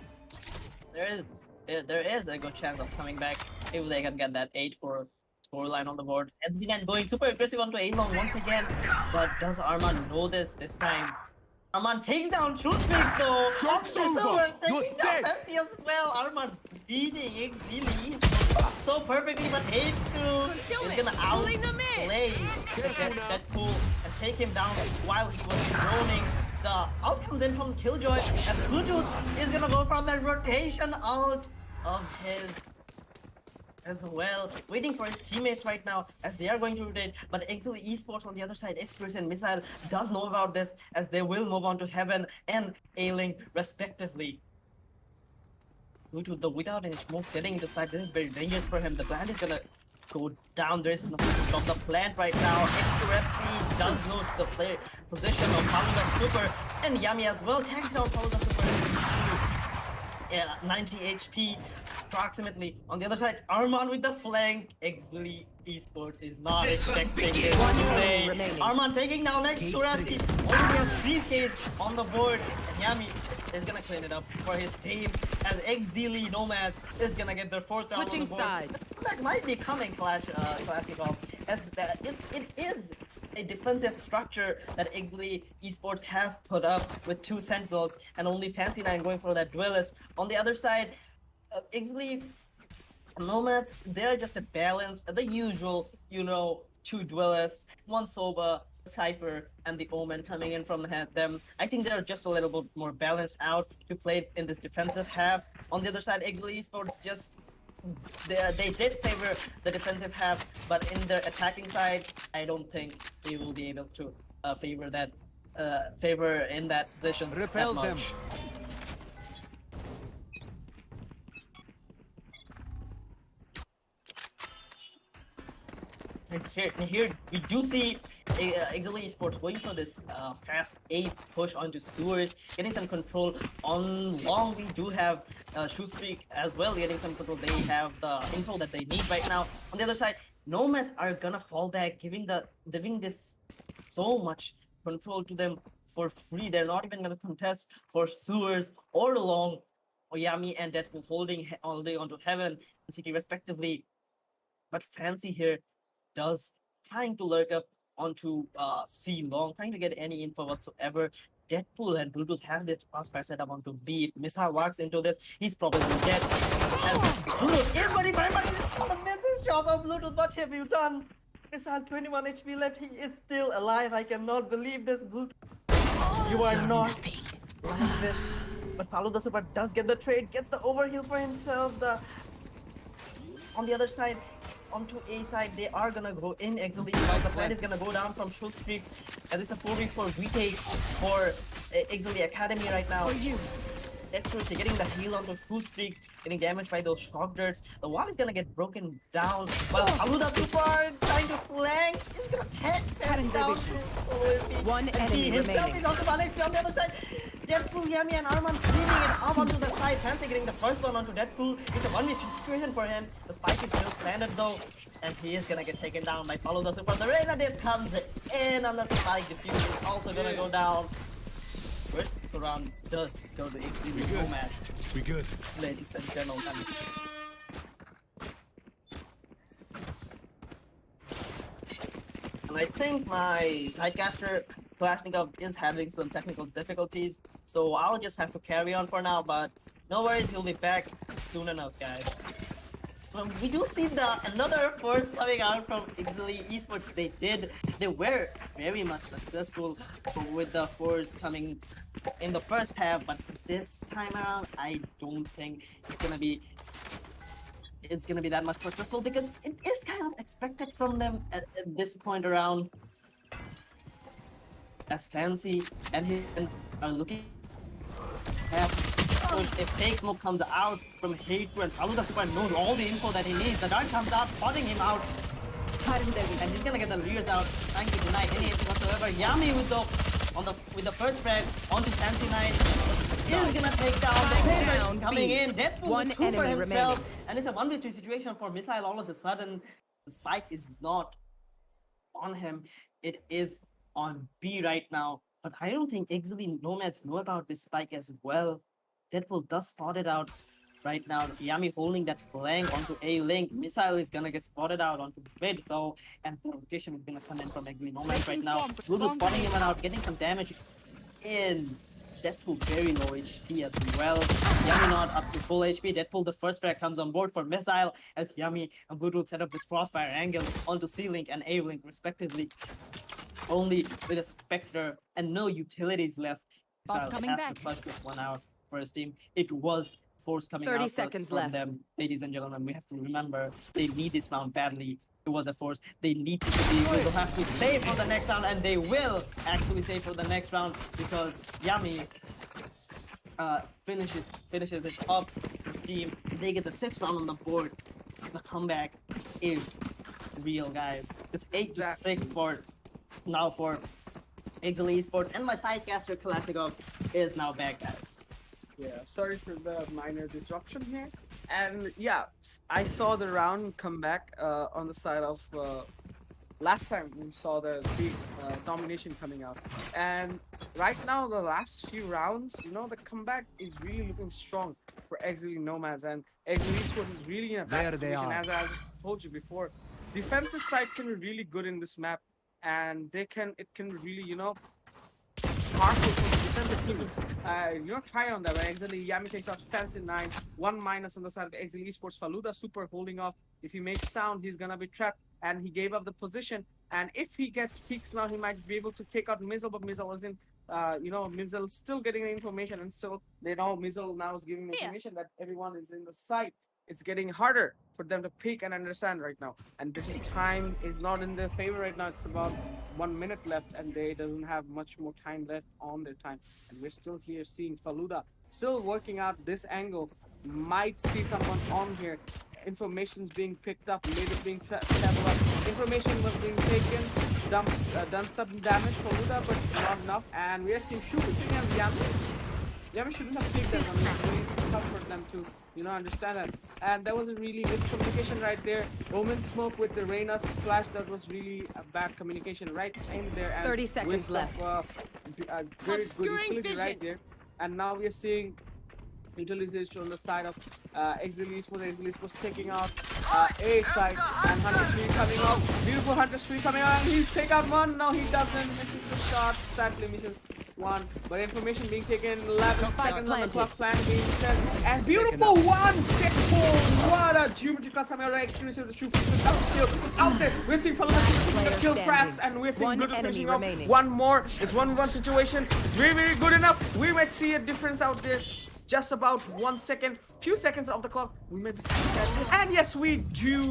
There is a good chance of coming back if they can get that 8-4 scoreline on the board. And Zenan going super aggressive onto A-Long once again, but does Arman know this time? Arman takes down Shootfix though. Joke's After over. Silver You're taking down dead. Fancy as well. Arman beating Exceeli so perfectly, but Hate is gonna outplay Deadpool and take him down while he was droning. The ult comes in from Killjoy, and Bluetooth is gonna go for that rotation ult of his as well, waiting for his teammates right now as they are going to rotate. But Exceeli eSports on the other side, Express and Missile does know about this as they will move on to Heaven and A-Link respectively. Bluetooth though without any smoke getting into side, this is very dangerous for him. The plant is gonna go down. There is nothing to stop the plant right now. Expressy does lose the play position of Paluda Super, and Yami as well tanks down Paluda Super to 90 HP approximately. On the other side, Arman with the flank. Exceeli eSports is not expecting this today. remaining. Arman taking down Expressy. Already has 3 Ks on the board, and Yami is gonna clean it up for his team as Exceeli Nomads is gonna get their 4th round on Switching the board. sides. That might be coming, Kalashnikov, as it is a defensive structure that Exceeli eSports has put up with 2 Sentinels and only Fancy 9 going for that duelist. On the other side, Exceeli Nomads, they're just a balance, the usual, 2 duelists, 1 Sova, Cypher, and the Omen coming in from them. I think they're just a little bit more balanced out to play in this defensive half. On the other side, Exceeli eSports they did favor the defensive half, but in their attacking side, I don't think they will be able to favor in that position that Repel much. them. And here we do see Exceeli eSports going for this fast A push onto sewers, getting some control on long. We do have Shoestreak as well getting some control. They have the info that they need right now. On the other side, Nomads are gonna fall back, giving this so much control to them for free. They're not even gonna contest for sewers or long. Oyami and Deadpool holding onto Heaven and City respectively. But Fancy here trying to lurk up onto C long, trying to get any info whatsoever. Deadpool and Bluetooth has this crossfire set up onto B. If Missile walks into this, he's probably dead. And Bluetooth is ready for him, but he's gonna miss his shots on Bluetooth. What have you done? Missile 21 HP left. He is still alive. I cannot believe this, Bluetooth. You are not like this. But Follow the Super does get the trade, gets the overheal for himself. On the other side, onto A side, they are gonna go in Exceeli. The plan is gonna go down from Show Streak as it's a 4v4 retake for Exceeli Academy right now. Expressly getting the heal onto True Streak, getting damaged by those shock darts. The wall is gonna get broken down. But Aluda Super trying to flank is gonna take that down. One enemy himself remaining. is on the Valek on the other side. Deadpool, Yami, and Arman cleaning it up onto the side. Fancy getting the first one onto Deadpool. It's a 1v situation for him. The spike is still planted though. And he is gonna get taken down by Follow the Super. The Reina Dip comes in on the spike. Diffuse is also gonna go down. First round does go to Exceeli Nomads, We good. ladies and gentlemen. And I think my sidecaster Kalashnikov is having some technical difficulties, so I'll just have to carry on for now. But no worries, he'll be back soon enough, guys. We do see another force coming out from Exceeli eSports. They were very much successful with the force coming in the first half, but this time around, I don't think it's gonna be that much successful because it is kind of expected from them at this point around. As Fancy and him are looking at push. If fake smoke comes out from Hatred, and Falluda Super knows all the info that he needs. The dart comes out, spotting him out. And he's gonna get the rears out, trying to deny any hit whatsoever. Yami with the first frag onto Fancy Knight is gonna take down the Razor coming in. Deadpool One with two for enemy himself. remaining. And it's a 1v3 situation for Missile all of a sudden. The spike is not on him. It is on B right now. But I don't think Exceeli Nomads know about this spike as well. Deadpool does spot it out right now. Yami holding that flank onto A link. Missile is gonna get spotted out onto mid though, and the rotation is gonna come in from Exceeli Nomads right now. Lulu spotting him out, getting some damage in. Deadpool very low HP as well. Yami not up to full HP. Deadpool, the first frag comes on board for Missile as Yami and Blue set up this crossfire angle onto C link and A link respectively. Only with a Spectre and no utilities left. Bot Missile coming has back. to flush this one out for his team. It was force coming 30 out seconds from left. them. Ladies and gentlemen, we have to remember they need this round badly. It was a force. They need to be. They'll have to save for the next round, and they will actually save for the next round because Yami finishes it up. His team. They get the 6th round on the board. The comeback is real, guys. It's 8-6 for now for Exceeli eSports, and my sidecaster Kalashnikov is now back, guys. Yeah, sorry for the minor disruption here. And yeah, I saw the round come back on the side of last time we saw the big domination coming out. And right now, the last few rounds, you know, the comeback is really looking strong for Exceeli Nomads, and Exceeli eSports is really in a bad There they position, are. as I told you before. Defensive side can be really good in this map, and it can be really, you know, powerful for the defensive team. You know, try on that. Right? Exceeli Yami takes out Fancy 9, 1 minus on the side of Exceeli eSports. Falluda Super holding off. If he makes sound, he's gonna be trapped, and he gave up the position. And if he gets peaks now, he might be able to take out Mizzle, but Mizzle isn't. You know, Mizzle still getting the information, and still they know Mizzle now is giving the information that everyone is in the site. It's getting harder for them to pick and understand right now. And because time is not in their favor right now, it's about 1 minute left, and they don't have much more time left on their time. And we're still here seeing Falluda still working out this angle. Might see someone on here. Information's being picked up, later being traveled up. Information was being taken, done some damage for Falluda, but not enough. And we are seeing shooting and Yami. Yami shouldn't have picked them. I mean, it's really tough for them to, you know, understand that. And that was a really miscommunication right there. Omen smoke with the Reyna splash, that was really a bad communication right in there. And 30 seconds waste left. Of, very good Obscuring utility vision. right there. And now we are seeing utilization on the side of Exceeli eSports taking out A side, and Hunter 3 coming out. Beautiful Hunter 3 coming out, and he's take out one. No, he doesn't. Misses the shot. Sadly misses one. But information being taken. 11 seconds on the clock. Plan being set. And beautiful one. Deadpool. What a geometry class coming out. Exceeli with the shoot. Out there. We're seeing Falluda the kill fast, and we're seeing One Blue enemy finishing off. remaining. One more. It's 1v1 situation. It's very, very good enough. We might see a difference out there. Just about 1 second, few seconds of the clock. We may be seeing that. And yes, we do.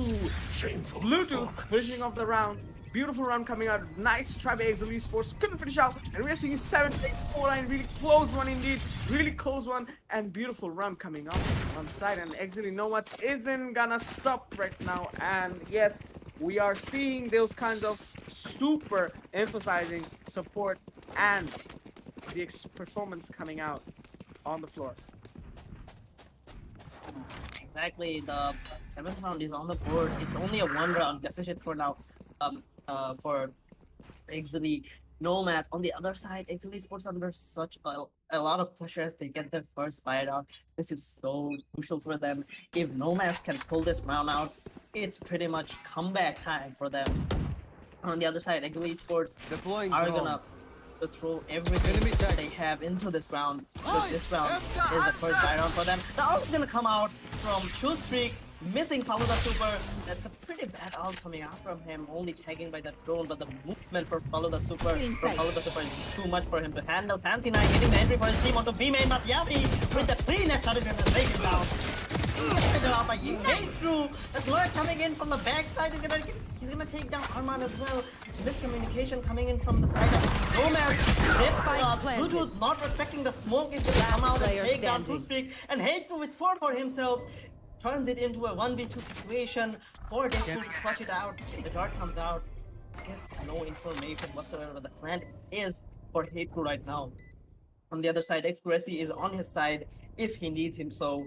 Bluetooth finishing off the round. Beautiful round coming out. Nice try by Exceeli eSports. Couldn't finish out. And we're seeing 7-8-4-9. Really close one indeed. Really close one. And beautiful run coming up on side. And Exceeli Nomads isn't gonna stop right now. And yes, we are seeing those kinds of super emphasizing support and the performance coming out on the floor. Exactly, the 7th round is on the board. It's only a 1 round deficit for now. For Exceeli Nomads. On the other side, Exceeli eSports under such a lot of pressure as they get their first buy out. This is so crucial for them. If Nomads can pull this round out, it's pretty much comeback time for them. On the other side, Exceeli eSports Deploying are drone. gonna throw everything Enemy tag. they have into this round. So this round is the first buy round for them. The ult's gonna come out from Shoe Streak missing follow the super. That's a pretty bad ult coming out from him, only tagging by that drone, but the movement for follow the super is too much for him to handle. Fancy 9 getting the entry for his team onto B main, but Yavi with the 3-net shot is gonna take him down. Through. That's Lord coming in from the backside. He's gonna take down Arman as well. Miscommunication coming in from the side of Nomads. Bluetooth not respecting the smoke is gonna come out and take down Two-Streak. And Heiku with 4 for himself turns it into a 1v2 situation for Deadpool to clutch it out. The dart comes out. Gets no information whatsoever. The plan is for Heiku right now. On the other side, Exceeli is on his side if he needs him so.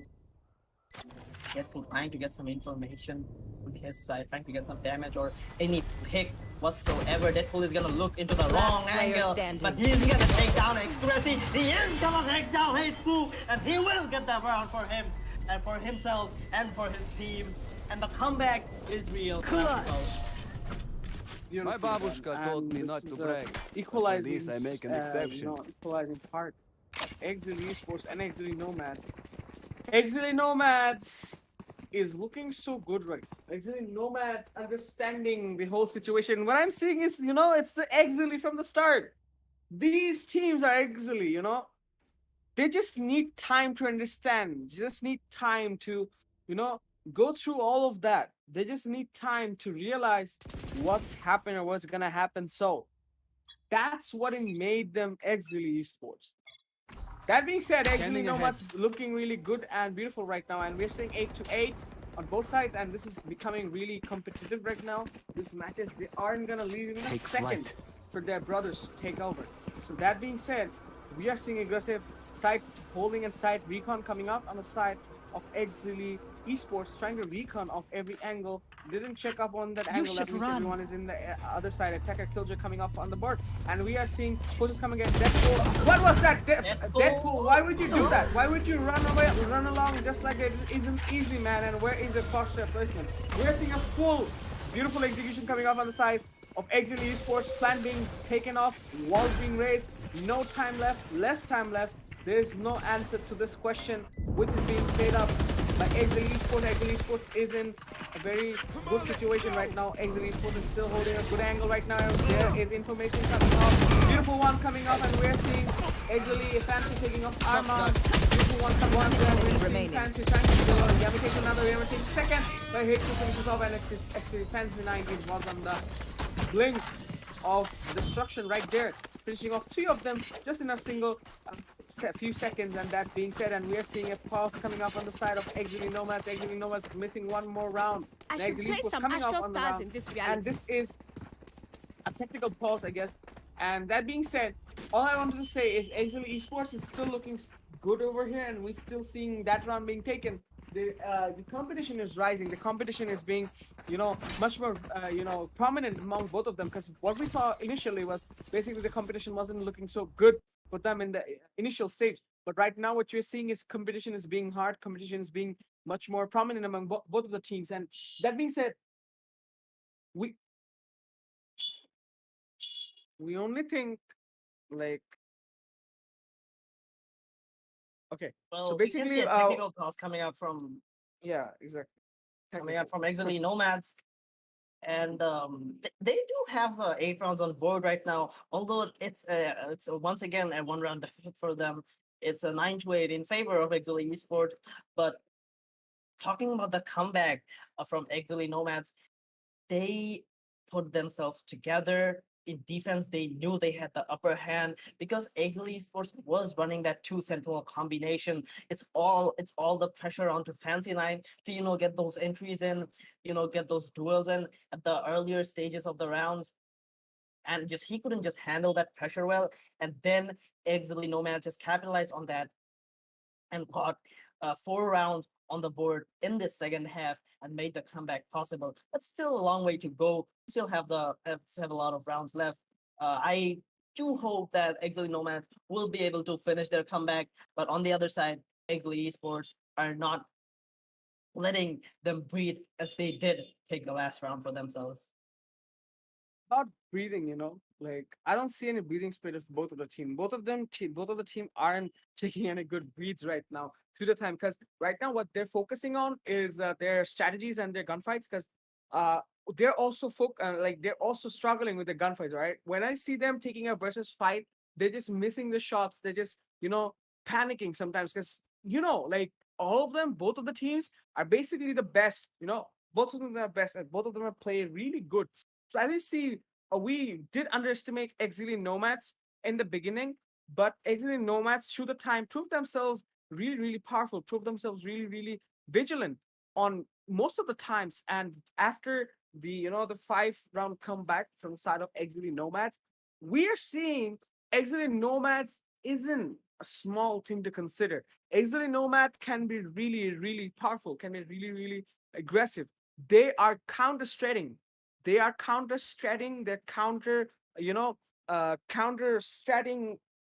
Deadpool trying to get some information on his side, trying to get some damage or any pick whatsoever. Deadpool is gonna look into the wrong angle, but he's gonna take down Exceeli. He is gonna take down Heiku, and he will get that round for him and for himself and for his team. And the comeback is real. My babushka told me not to brag. Equalizing, For this, I make an exception. Equalizing part of Exceeli eSports and Exceeli Nomads. Exceeli Nomads is looking so good right now. Exceeli Nomads understanding the whole situation. What I'm seeing is, it's the Exceeli from the start. These teams are Exceeli, They just need time to understand. Just need time to, go through all of that. They just need time to realize what's happening or what's gonna happen. So that's what made them Exceeli eSports. That being said, Exceeli Nomads looking really good and beautiful right now, and we're seeing 8-8 on both sides, and this is becoming really competitive right now. These matches, they aren't gonna leave even a second for their brothers to take over. So that being said, we are seeing aggressive side holding and side recon coming up on the side of Exceeli eSports, trying to recon off every angle. Didn't check up on that angle. That means everyone is in the other side. Attacker Killjoy coming off on the board, and we are seeing pushes coming against Deadpool. What was that? Deadpool, why would you do that? Why would you run along just like it isn't easy, man? And where is the posture placement? We are seeing a full, beautiful execution coming off on the side of Exceeli eSports. Plan being taken off, walls being raised, no time left, less time left. There is no answer to this question, which is being played up by Exceeli eSports. Exceeli eSports is in a very good situation right now. Exceeli eSports is still holding a good angle right now. There is information coming off. Beautiful one coming off, and we're seeing Exceeli Fancy taking off Arman. Beautiful one coming off. We're seeing Fancy trying to go. Yami taking another. Yami taking second. But Heiku finishes off, and Exceeli Fancy 9 was on the blink of destruction right there, finishing off 3 of them just in a single few seconds. And that being said, and we are seeing a pause coming up on the side of Exceeli Nomads. Exceeli Nomads missing one more round. I should play some Astro Stars in this reality. And this is a technical pause, I guess. And that being said, all I wanted to say is Exceeli eSports is still looking good over here, and we're still seeing that round being taken. The competition is rising. The competition is being, much more, prominent among both of them. Because what we saw initially was basically the competition wasn't looking so good for them in the initial stage. But right now, what you're seeing is competition is being hard. Competition is being much more prominent among both of the teams. And that being said, we only think like. Okay, well, so we can basically, see a technical toss coming out from exactly. coming out from Exceeli Nomads, and they do have 8 rounds on board right now. Although it's once again a 1-round deficit for them. It's a 9-8 in favor of Exceeli eSports. But talking about the comeback from Exceeli Nomads, they put themselves together. In defense, they knew they had the upper hand because Exceeli eSports was running that 2 sentinel combination. It's all the pressure onto Fancy 9 to get those entries in, get those duels in at the earlier stages of the rounds. And he couldn't just handle that pressure well. And then Exceeli Nomad just capitalized on that and got 4 rounds on the board in this second half and made the comeback possible. But still a long way to go. Still have a lot of rounds left. I do hope that Exceeli Nomads will be able to finish their comeback. But on the other side, Exceeli eSports are not letting them breathe as they did take the last round for themselves. Not breathing, like I don't see any breathing space of both of the team. Both of the team aren't taking any good breathes right now through the time because right now what they're focusing on is their strategies and their gunfights because uh they're also struggling with the gunfights. Right, when I see them taking a versus fight, they're just missing the shots. They're just panicking sometimes because like all of them, both of the teams are basically the best. Both of them are best and both of them are playing really good. So as you see, we did underestimate Exceeli Nomads in the beginning, but Exceeli Nomads through the time proved themselves really, really powerful, proved themselves really, really vigilant on most of the times. And after the 5 round comeback from the side of Exceeli Nomads, we are seeing Exceeli Nomads isn't a small team to consider. Exceeli Nomad can be really, really powerful, can be really, really aggressive. They are counter-stretting. They're counter-stretting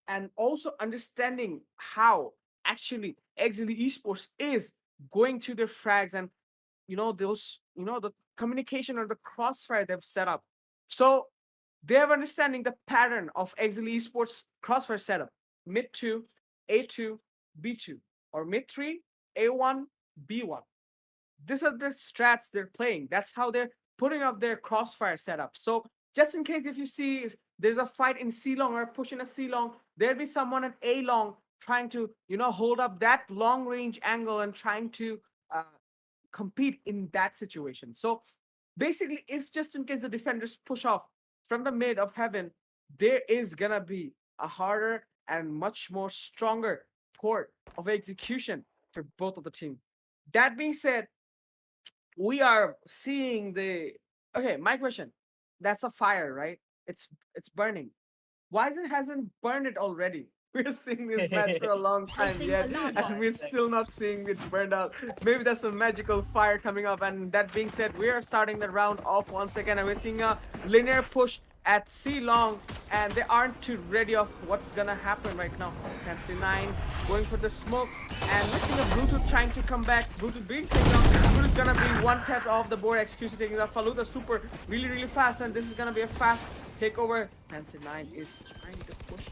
and also understanding how actually Exili Esports is going to their frags and the communication or the crossfire they've set up. So they're understanding the pattern of Exili Esports crossfire setup. Mid 2, A2, B2, or mid 3, A1, B1. These are the strats they're playing. That's how they're putting up their crossfire setup. So just in case if you see if there's a fight in C long or pushing a C long, there'll be someone at A long trying to hold up that long range angle and trying to uh, compete in that situation. So basically, if just in case the defenders push off from the mid of heaven, there is gonna be a harder and much more stronger port of execution for both of the team. That being said, we are seeing the okay. My question: that's a fire, right? It's burning. Why is it hasn't burned it already? We're seeing this match for a long time Placing yet, alarm and we're bot. still not seeing it burned out. Maybe that's a magical fire coming up. And that being said, we are starting the round off once again, and we're seeing a linear push at C long, and they aren't too ready of what's gonna happen right now. Fancy 9 going for the smoke, and we're seeing a Bluetooth trying to come back. Bluetooth being taken out. Bluetooth's gonna be one tap off the board. Execution taking out Faluda super really, really fast, and this is gonna be a fast takeover. Fancy 9 is trying to push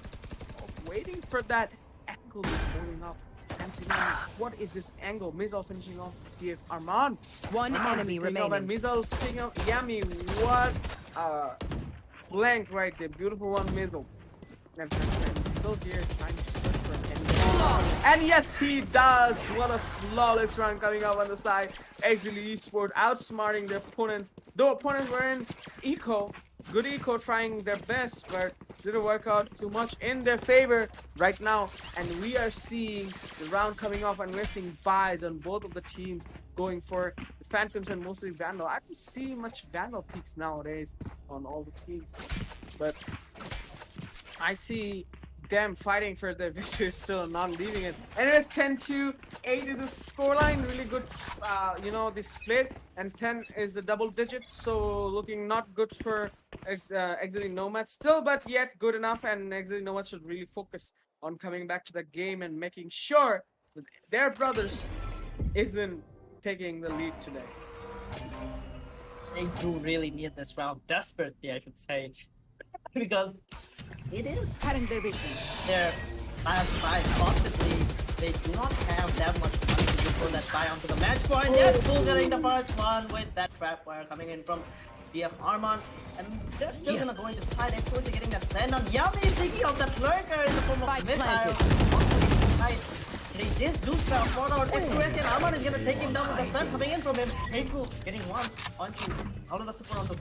off, waiting for that angle going up. Fancy 9, what is this angle? Mizal finishing off DF Armand. One Armand enemy taking out, and remaining. Mizal taking out Yami. What flank right there. Beautiful one, Mizal. And Fancy 9 is still here trying to search for an enemy. And yes, he does. What a flawless run coming up on the side. Exili Esport outsmarting their opponents. Though opponents were in eco, good eco trying their best, but didn't work out too much in their favor right now. And we are seeing the round coming off, and we're seeing buys on both of the teams going for the Phantoms and mostly Vandal. I don't see much Vandal peaks nowadays on all the teams, but I see them fighting for their victory still, not leaving it. Anyways, 10-2, 8 is the scoreline. Really good, the split. And 10 is the double digit. So looking not good for Exili Nomads still, but yet good enough. And Exili Nomads should really focus on coming back to the game and making sure that their brothers isn't taking the lead today. They do really need this round desperately, I should say, because it is Cutting their vision. their last fight. Possibly they do not have that much money to go for that buy onto the match point. Yet still getting the first one with that trap wire coming in from BF Armand. And they're still gonna go into side. Of course, getting that plan on Yami, thinking of that lurker in the form of Spike missile. They did do spell forward. Exceeli and Armand is gonna take him down with the spell coming in from him. Keiko getting one onto out of the super on the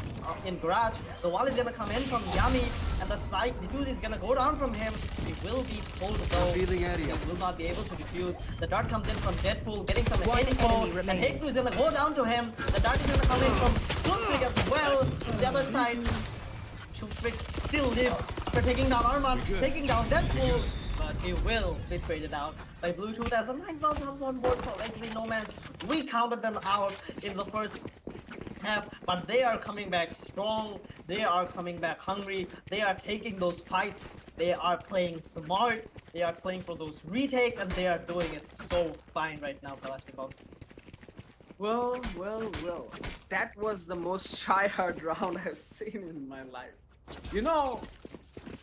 in garage. The wall is gonna come in from Yami, and the side defuse is gonna go down from him. He will be pulled though. Revealing area. He will not be able to defuse. The dart comes in from Deadpool, getting some One info, enemy and remaining. Keiko is gonna go down to him. The dart is gonna come in from Shootbrig as well. The other side, Shootbrig still lives after taking down Armand, taking down Deadpool. But he will be traded out by Bluetooth as the 9 rounds comes on board for Exili Nomads. We counted them out in the first half, but they are coming back strong. They are coming back hungry. They are taking those fights. They are playing smart. They are playing for those retakes, and they are doing it so fine right now, Kalashnikov. Well. That was the most try-hard round I've seen in my life. You know,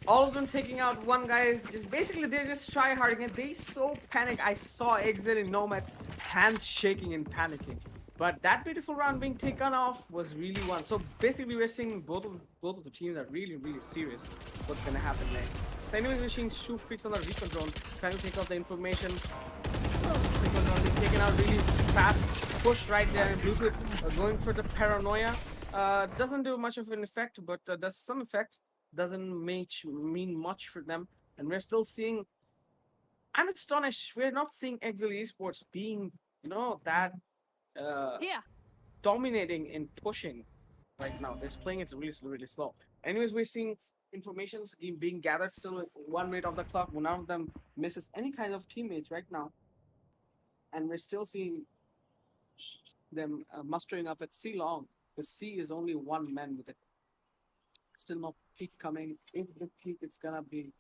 all of them taking out one guy is just basically they're just try-harding it. They so panic. I saw Exceeli Nomads hands shaking and panicking. But that beautiful round being taken off was really one. So basically we're seeing both of the teams are really serious what's gonna happen next. So anyways, we're seeing Shoe Freaks on the recon drone trying to take out the information. Recon drone being taken out really fast. Pushed right there in Bluetooth, going for the paranoia. Doesn't do much of an effect, but does some effect. Doesn't mean much for them. And we're still seeing. I'm astonished. We're not seeing Exceeli Esports being, that Here. dominating in pushing right now. They're playing it really slow. Anyways, we're seeing informations being gathered still with 1 minute of the clock. None of them misses any kind of teammates right now. And we're still seeing them mustering up at C long. The C is only one man with it. Still no peak coming. If the peak, it's gonna be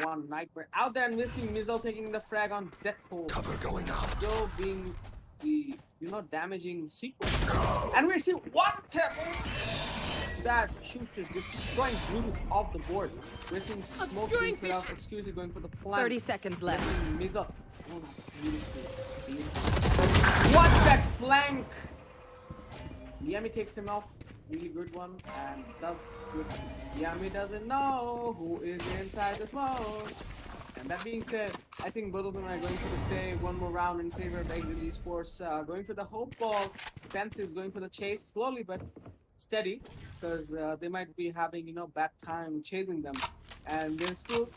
one nightmare out there, and we're seeing Mizzle taking the frag on Deadpool. Cover going out. Still being the damaging sequence, and we're seeing one tap that shooter destroying Bluetooth off the board. We're seeing smoke being put out. Excuse me, going for the plant. 30 seconds left. Mizzle. Oh, beautiful. What that flank! Yami takes him off. Really good one and does good. Yami doesn't know who is inside the smoke. And that being said, I think both of them are going for the save. One more round in favor of Exceeli Esports. Going for the hope ball. Fancy is going for the chase slowly but steady because they might be having bad time chasing them, and they're still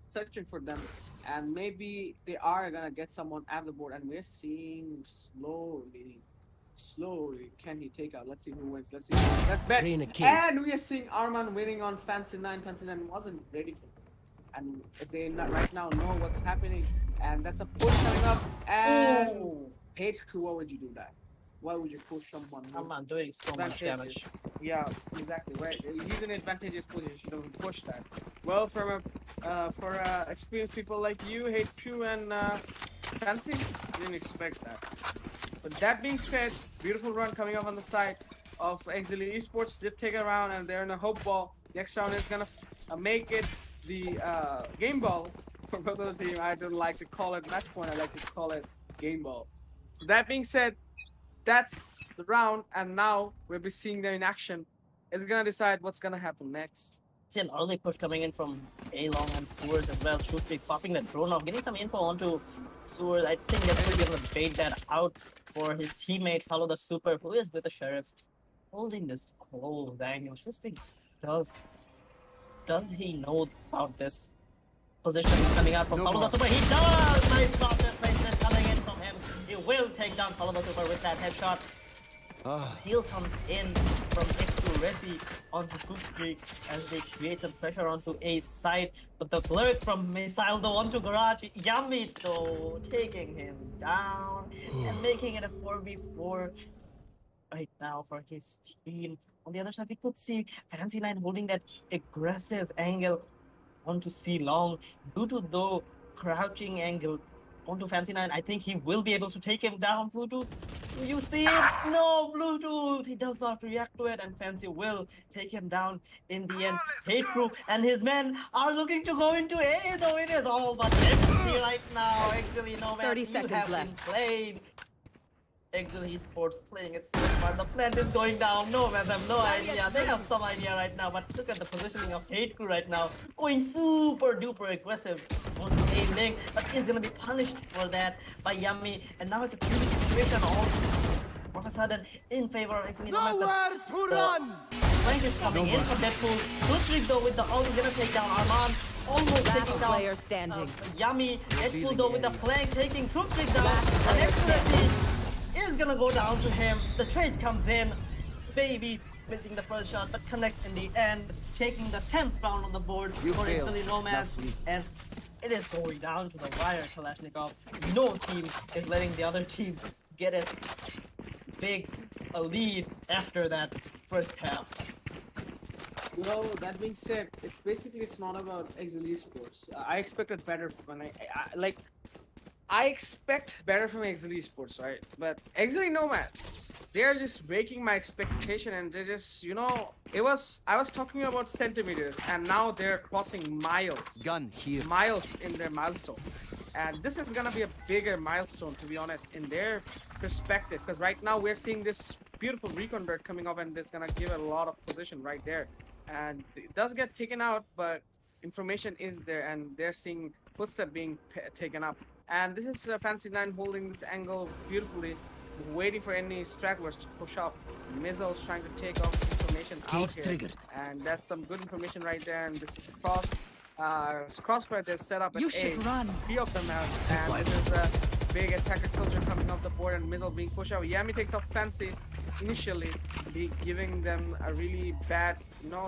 searching for them. And maybe they are gonna get someone at the board, and we're seeing slowly can he take out. Let's see who wins. Let's bet. And we are seeing Arman winning on Fancy 9. Fancy 9 wasn't ready for it, and they right now know what's happening, and that's a push coming up. And hate crew, why would you do that? Why would you push someone? Arman doing so much damage. Yeah, exactly. Right. He's in advantageous position. You don't push that. Well, for experienced people like you, hate crew and Fancy, didn't expect that. But that being said, beautiful run coming up on the side of Exceeli Esports. Did take a round, and they're in a hope ball. Next round is gonna make it the game ball for both of the team. I don't like to call it match point. I like to call it game ball. So that being said, that's the round, and now we'll be seeing them in action. It's gonna decide what's gonna happen next. See an early push coming in from A-Long and Sewers as well. Shootbig popping the drone off, getting some info onto Sewers. I think they're going to be able to bait that out for his teammate, Follow the Super, who is with the Sheriff, holding this close angle. Shootbig does he know about this position coming out from Follow the Super? He does! Nice drop placement coming in from him. He will take down Follow the Super with that headshot. Heal comes in from Exceeli onto Shootbig as they create some pressure onto A side, but the blurk from Missile though onto Garage. Yami though taking him down and making it a 4v4 right now for his team. On the other side, we could see Fancy 9 holding that aggressive angle onto C Long due to the crouching angle onto Fancy 9. I think he will be able to take him down. Bluetooth, do you see it? No, Bluetooth, he does not react to it, and Fancy will take him down in the end. Hate Crew and his men are looking to go into A, though it is all but empty right now. Exceeli Nomads, 30 you seconds have left. been played. Exceeli Esports playing it so smart. The plant is going down. Nomads have no idea. They have some idea right now, but look at the positioning of Hate Crew right now. Going super duper aggressive on the same link, but is gonna be punished for that by Yami. And now it's a 3 situation all of a sudden in favor of Exceeli Nomads. Nowhere to run! Flank is coming in from Deadpool. Shootbig though with the ult is gonna take down Arman. Almost Last taking down player standing. Yami. Deadpool though with the flank taking Shootbig down. And Exceeli is gonna go down to him. The trade comes in. Baby missing the first shot, but connects in the end, taking the 10th round on the board for Exceeli Nomads. And it is going down to the wire, Kalashnikov. No team is letting the other team get as big a lead after that first half. Well, that being said, it's not about Exceeli Esports. I expected better when I like I expect better from Exceeli eSports, right? But Exceeli Nomads, they're just breaking my expectation, and they just, I was talking about centimeters, and now they're crossing miles, Gun here. miles in their milestone. And this is gonna be a bigger milestone, to be honest, in their perspective, because right now we're seeing this beautiful reconvert coming up, and it's gonna give a lot of position right there. And it does get taken out, but information is there, and they're seeing footstep being taken up. And this is Fancy 9 holding this angle beautifully, waiting for any stragglers to push up. Missiles trying to take off information out Cage here. triggered. And that's some good information right there. And this is crossfire they've set up at You A. should run. 3 of them have. And this is a big attacker culture coming off the board, and Missile being pushed out. Yami takes off Fancy initially, giving them a really bad,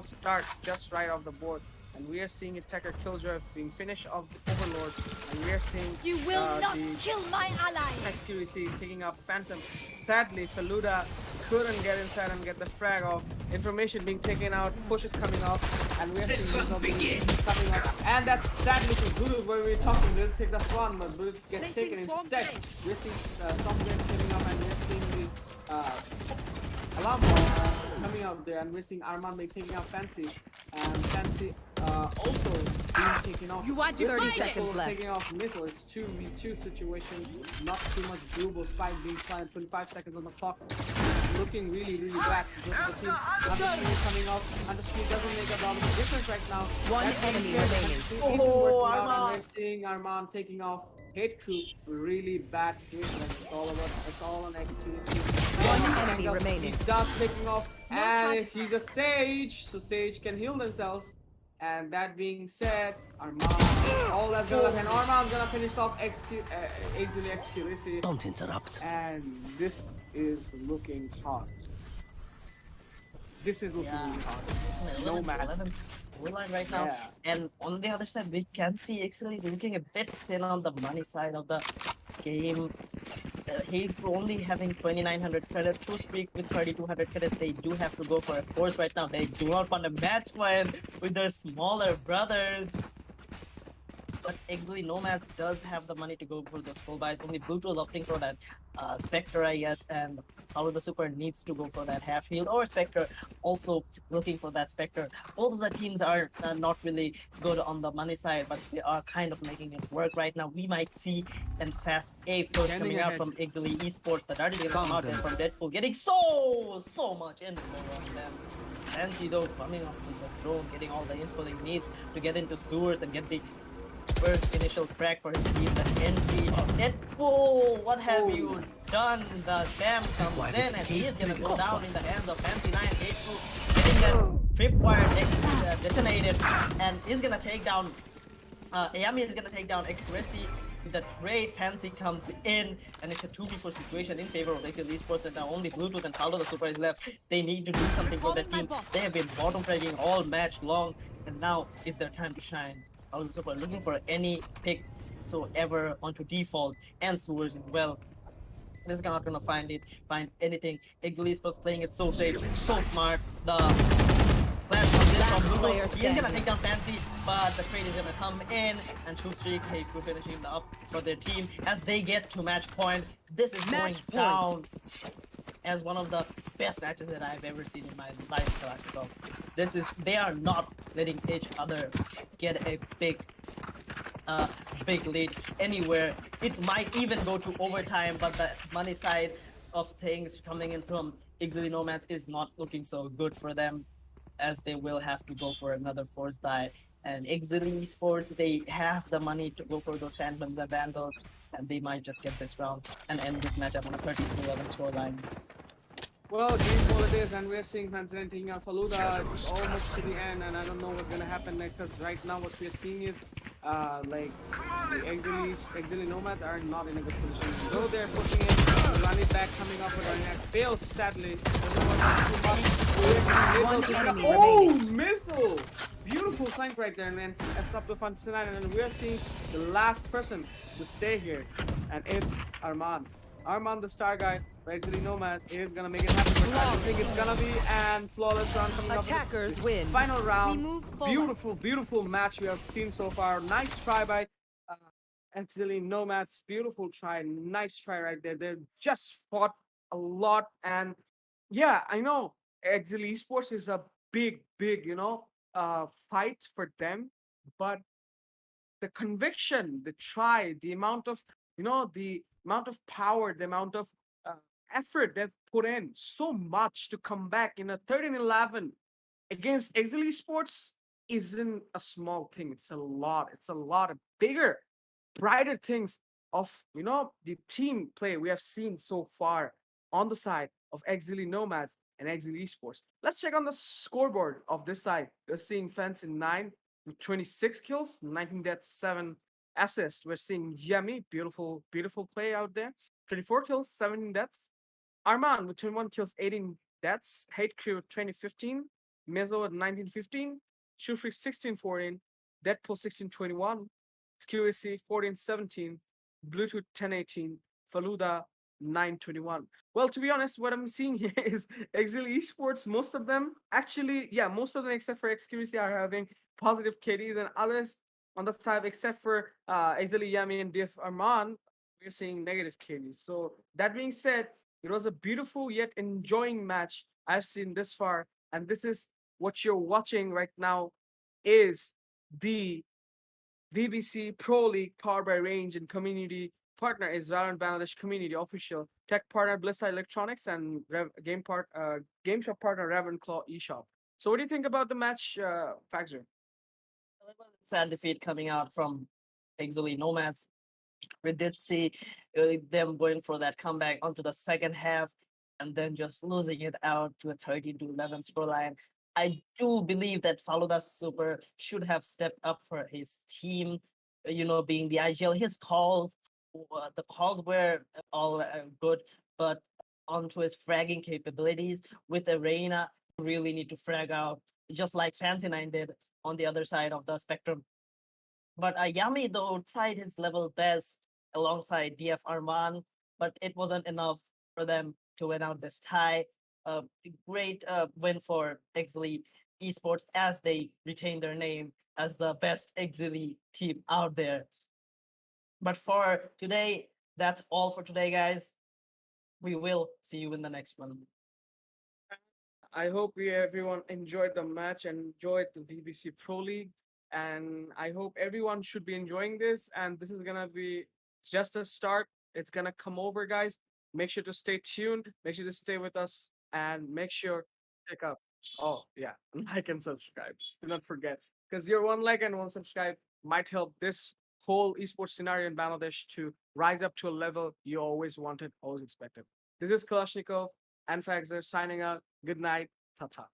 start just right off the board. And we are seeing attacker killjoy being finished off the Overlord, and we are seeing You will not the kill my ally. XQC taking up Phantom. Sadly, Faluda couldn't get inside and get the frag off. Information being taken out, pushes coming off, and we are seeing Rizzo coming up. And that's sadly for Guru, where we're talking. We'll take the spawn, but Guru gets Placing taken swarm instead. grenade. We're seeing Stormgate coming up, and we're seeing the alarm ball coming out there, and we're seeing Arman being taking out Fancy, and Fancy also being taken off. You want We're 30 seeing seconds Pickles left. taking off Missile. It's 2v2 situation, not too much doable. Spike being flying, 25 seconds on the clock. Looking really, really bad for both of the teams. Underspeed coming off. Underspeed doesn't make a lot of difference right now. One That being enemy said, remaining. Fancy Oh, isn't working out, Arman. and we're seeing Arman taking off. Hate crew, really bad situation. It's all on XQC. One enemy remaining. He's just taking off, No and charges he's a Sage, so Sage can heal themselves. And that being said, Arman, all that's gonna and Arman's gonna finish off Exceeli XQC. Don't interrupt. And this is looking hot. This is looking really hot. Nomads. Line right now, Yeah. and on the other side, we can see Exceeli looking a bit thin on the money side of the game. He's only having 2,900 credits, to streak with 3,200 credits. They do have to go for a force right now. They do not want a match point with their smaller brothers. But Exceeli Nomads does have the money to go for those full buys. Only Bluetooth opting for that Spectre, I guess, and Paulo the Super needs to go for that half heal, or Spectre also looking for that Spectre. Both of the teams are not really good on the money side, but they are kind of making it work right now. We might see a fast A push Standing coming out ahead. from Exceeli Esports. The Darty gonna come out Found and them. from Deadpool getting so much info on them. Fancy though coming up to the drone, getting all the info he needs to get into sewers and get the first initial frag for his team. The entry of Deadpool, what have you done? The Sam comes in and he is gonna go down in the hands of Fancy 9. Deadpool getting that tripwire detonated, and is gonna take down Ayami is gonna take down Exceeli. The trade Fancy comes in, and it's a 2v4 situation in favor of Exceeli Esports, and now only Bluetooth and Paulo the Super is left. They need to do something for their team. They have been bottom fragging all match long, and now is their time to shine. Paulo the Super looking for any pick so ever onto default, and sewers as well. This not gonna find anything. Exceeli Esports playing it so safe, so smart. The flash comes in from player Bluetooth. He's gonna standing. take down Fancy, but the trade is gonna come in, and True Streak, hey, crew finishing up for their team as they get to match point. This is going Match point. down as one of the best matches that I've ever seen in my life. Kalashnikov. They are not letting each other get a big lead anywhere. It might even go to overtime, but the money side of things coming in from Exceeli Nomads is not looking so good for them, as they will have to go for another force buy. And Exceeli Esports, they have the money to go for those Phantoms and Vandals, and they might just get this round and end this matchup on a 30-11 scoreline. Well, game all it is, and we're seeing Fancy taking out Faluda. It's almost to the end, and I don't know what's gonna happen next, because right now what we're seeing is like the Exceeli Nomads are not in a good position. Though they're pushing it, run it back, coming up with our next fails sadly. Doesn't work out too much. One enemy Oh, missile! Beautiful flank right there, man. It's up to Fantasy 9, and then we're seeing the last person to stay here, and it's Arman. Arman, the star guy, for Exceeli Nomad, is gonna make it happen. But I don't think it's gonna be, and flawless round coming up. Attackers win. Final round. We move forward. Beautiful, beautiful match we have seen so far. Nice try by Exceeli Nomads, beautiful try, nice try right there. They just fought a lot, and yeah, I know Exceeli Esports is a big, fight for them, but the conviction, the try, the amount of, the amount of power, the amount of uh, effort they've put in, so much to come back in a 13-11 against Exceeli Sports isn't a small thing. It's a lot. It's a lot of bigger, brighter things of the team play we have seen so far on the side of Exceeli Nomads and Exceeli Esports. Let's check on the scoreboard of this side. We're seeing Fence in 9 with 26 kills, 19 deaths, 7 assists. We're seeing Yummy, beautiful play out there. 24 kills, 17 deaths. Arman with 21 kills, 18 deaths. Hate Crew with 2015. Mezo at 1915. Shufrik 1614. Deadpool 1621. QAC 1417. Bluetooth 1018. Faluda 921. Well, to be honest, what I'm seeing here is Exceeli Esports, most of them actually, yeah, most of them except for XQC are having positive KDs, and others on the side, except for Exceeli Yami and Diff Arman, we're seeing negative KDs. So that being said, it was a beautiful yet enjoying match I've seen this far, and this is what you're watching right now is the VBC Pro League powered by Range and community partner is Valorant Bangladesh community official tech partner Blisstyle Electronics and game shop partner Ravenclaws Eshop. So what do you think about the match, Faxer? Well, it was a sad defeat coming out from Exili Nomads. We did see them going for that comeback onto the second half and then just losing it out to a 13-11 scoreline. I do believe that Faluda Super should have stepped up for his team, being the IGL. His calls, the calls were all good, but onto his fragging capabilities with Arena, you really need to frag out, just like Fancy Nine did on the other side of the spectrum. But Yami, though, tried his level best alongside DF Arman, but it wasn't enough for them to win out this tie. Uh, Great win for Exili Esports as they retain their name as the best Exili team out there. But for today, that's all for today, guys. We will see you in the next one. I hope everyone enjoyed the match and enjoyed the VBC Pro League. And I hope everyone should be enjoying this. And this is gonna be just a start. It's gonna come over, guys. Make sure to stay tuned. Make sure to stay with us, and make sure to pick up. Oh yeah, like and subscribe. Do not forget, because your one like and one subscribe might help this whole esports scenario in Bangladesh to rise up to a level you always wanted, always expected. This is Kalashnikov and Faxer signing out. Good night. Ta ta.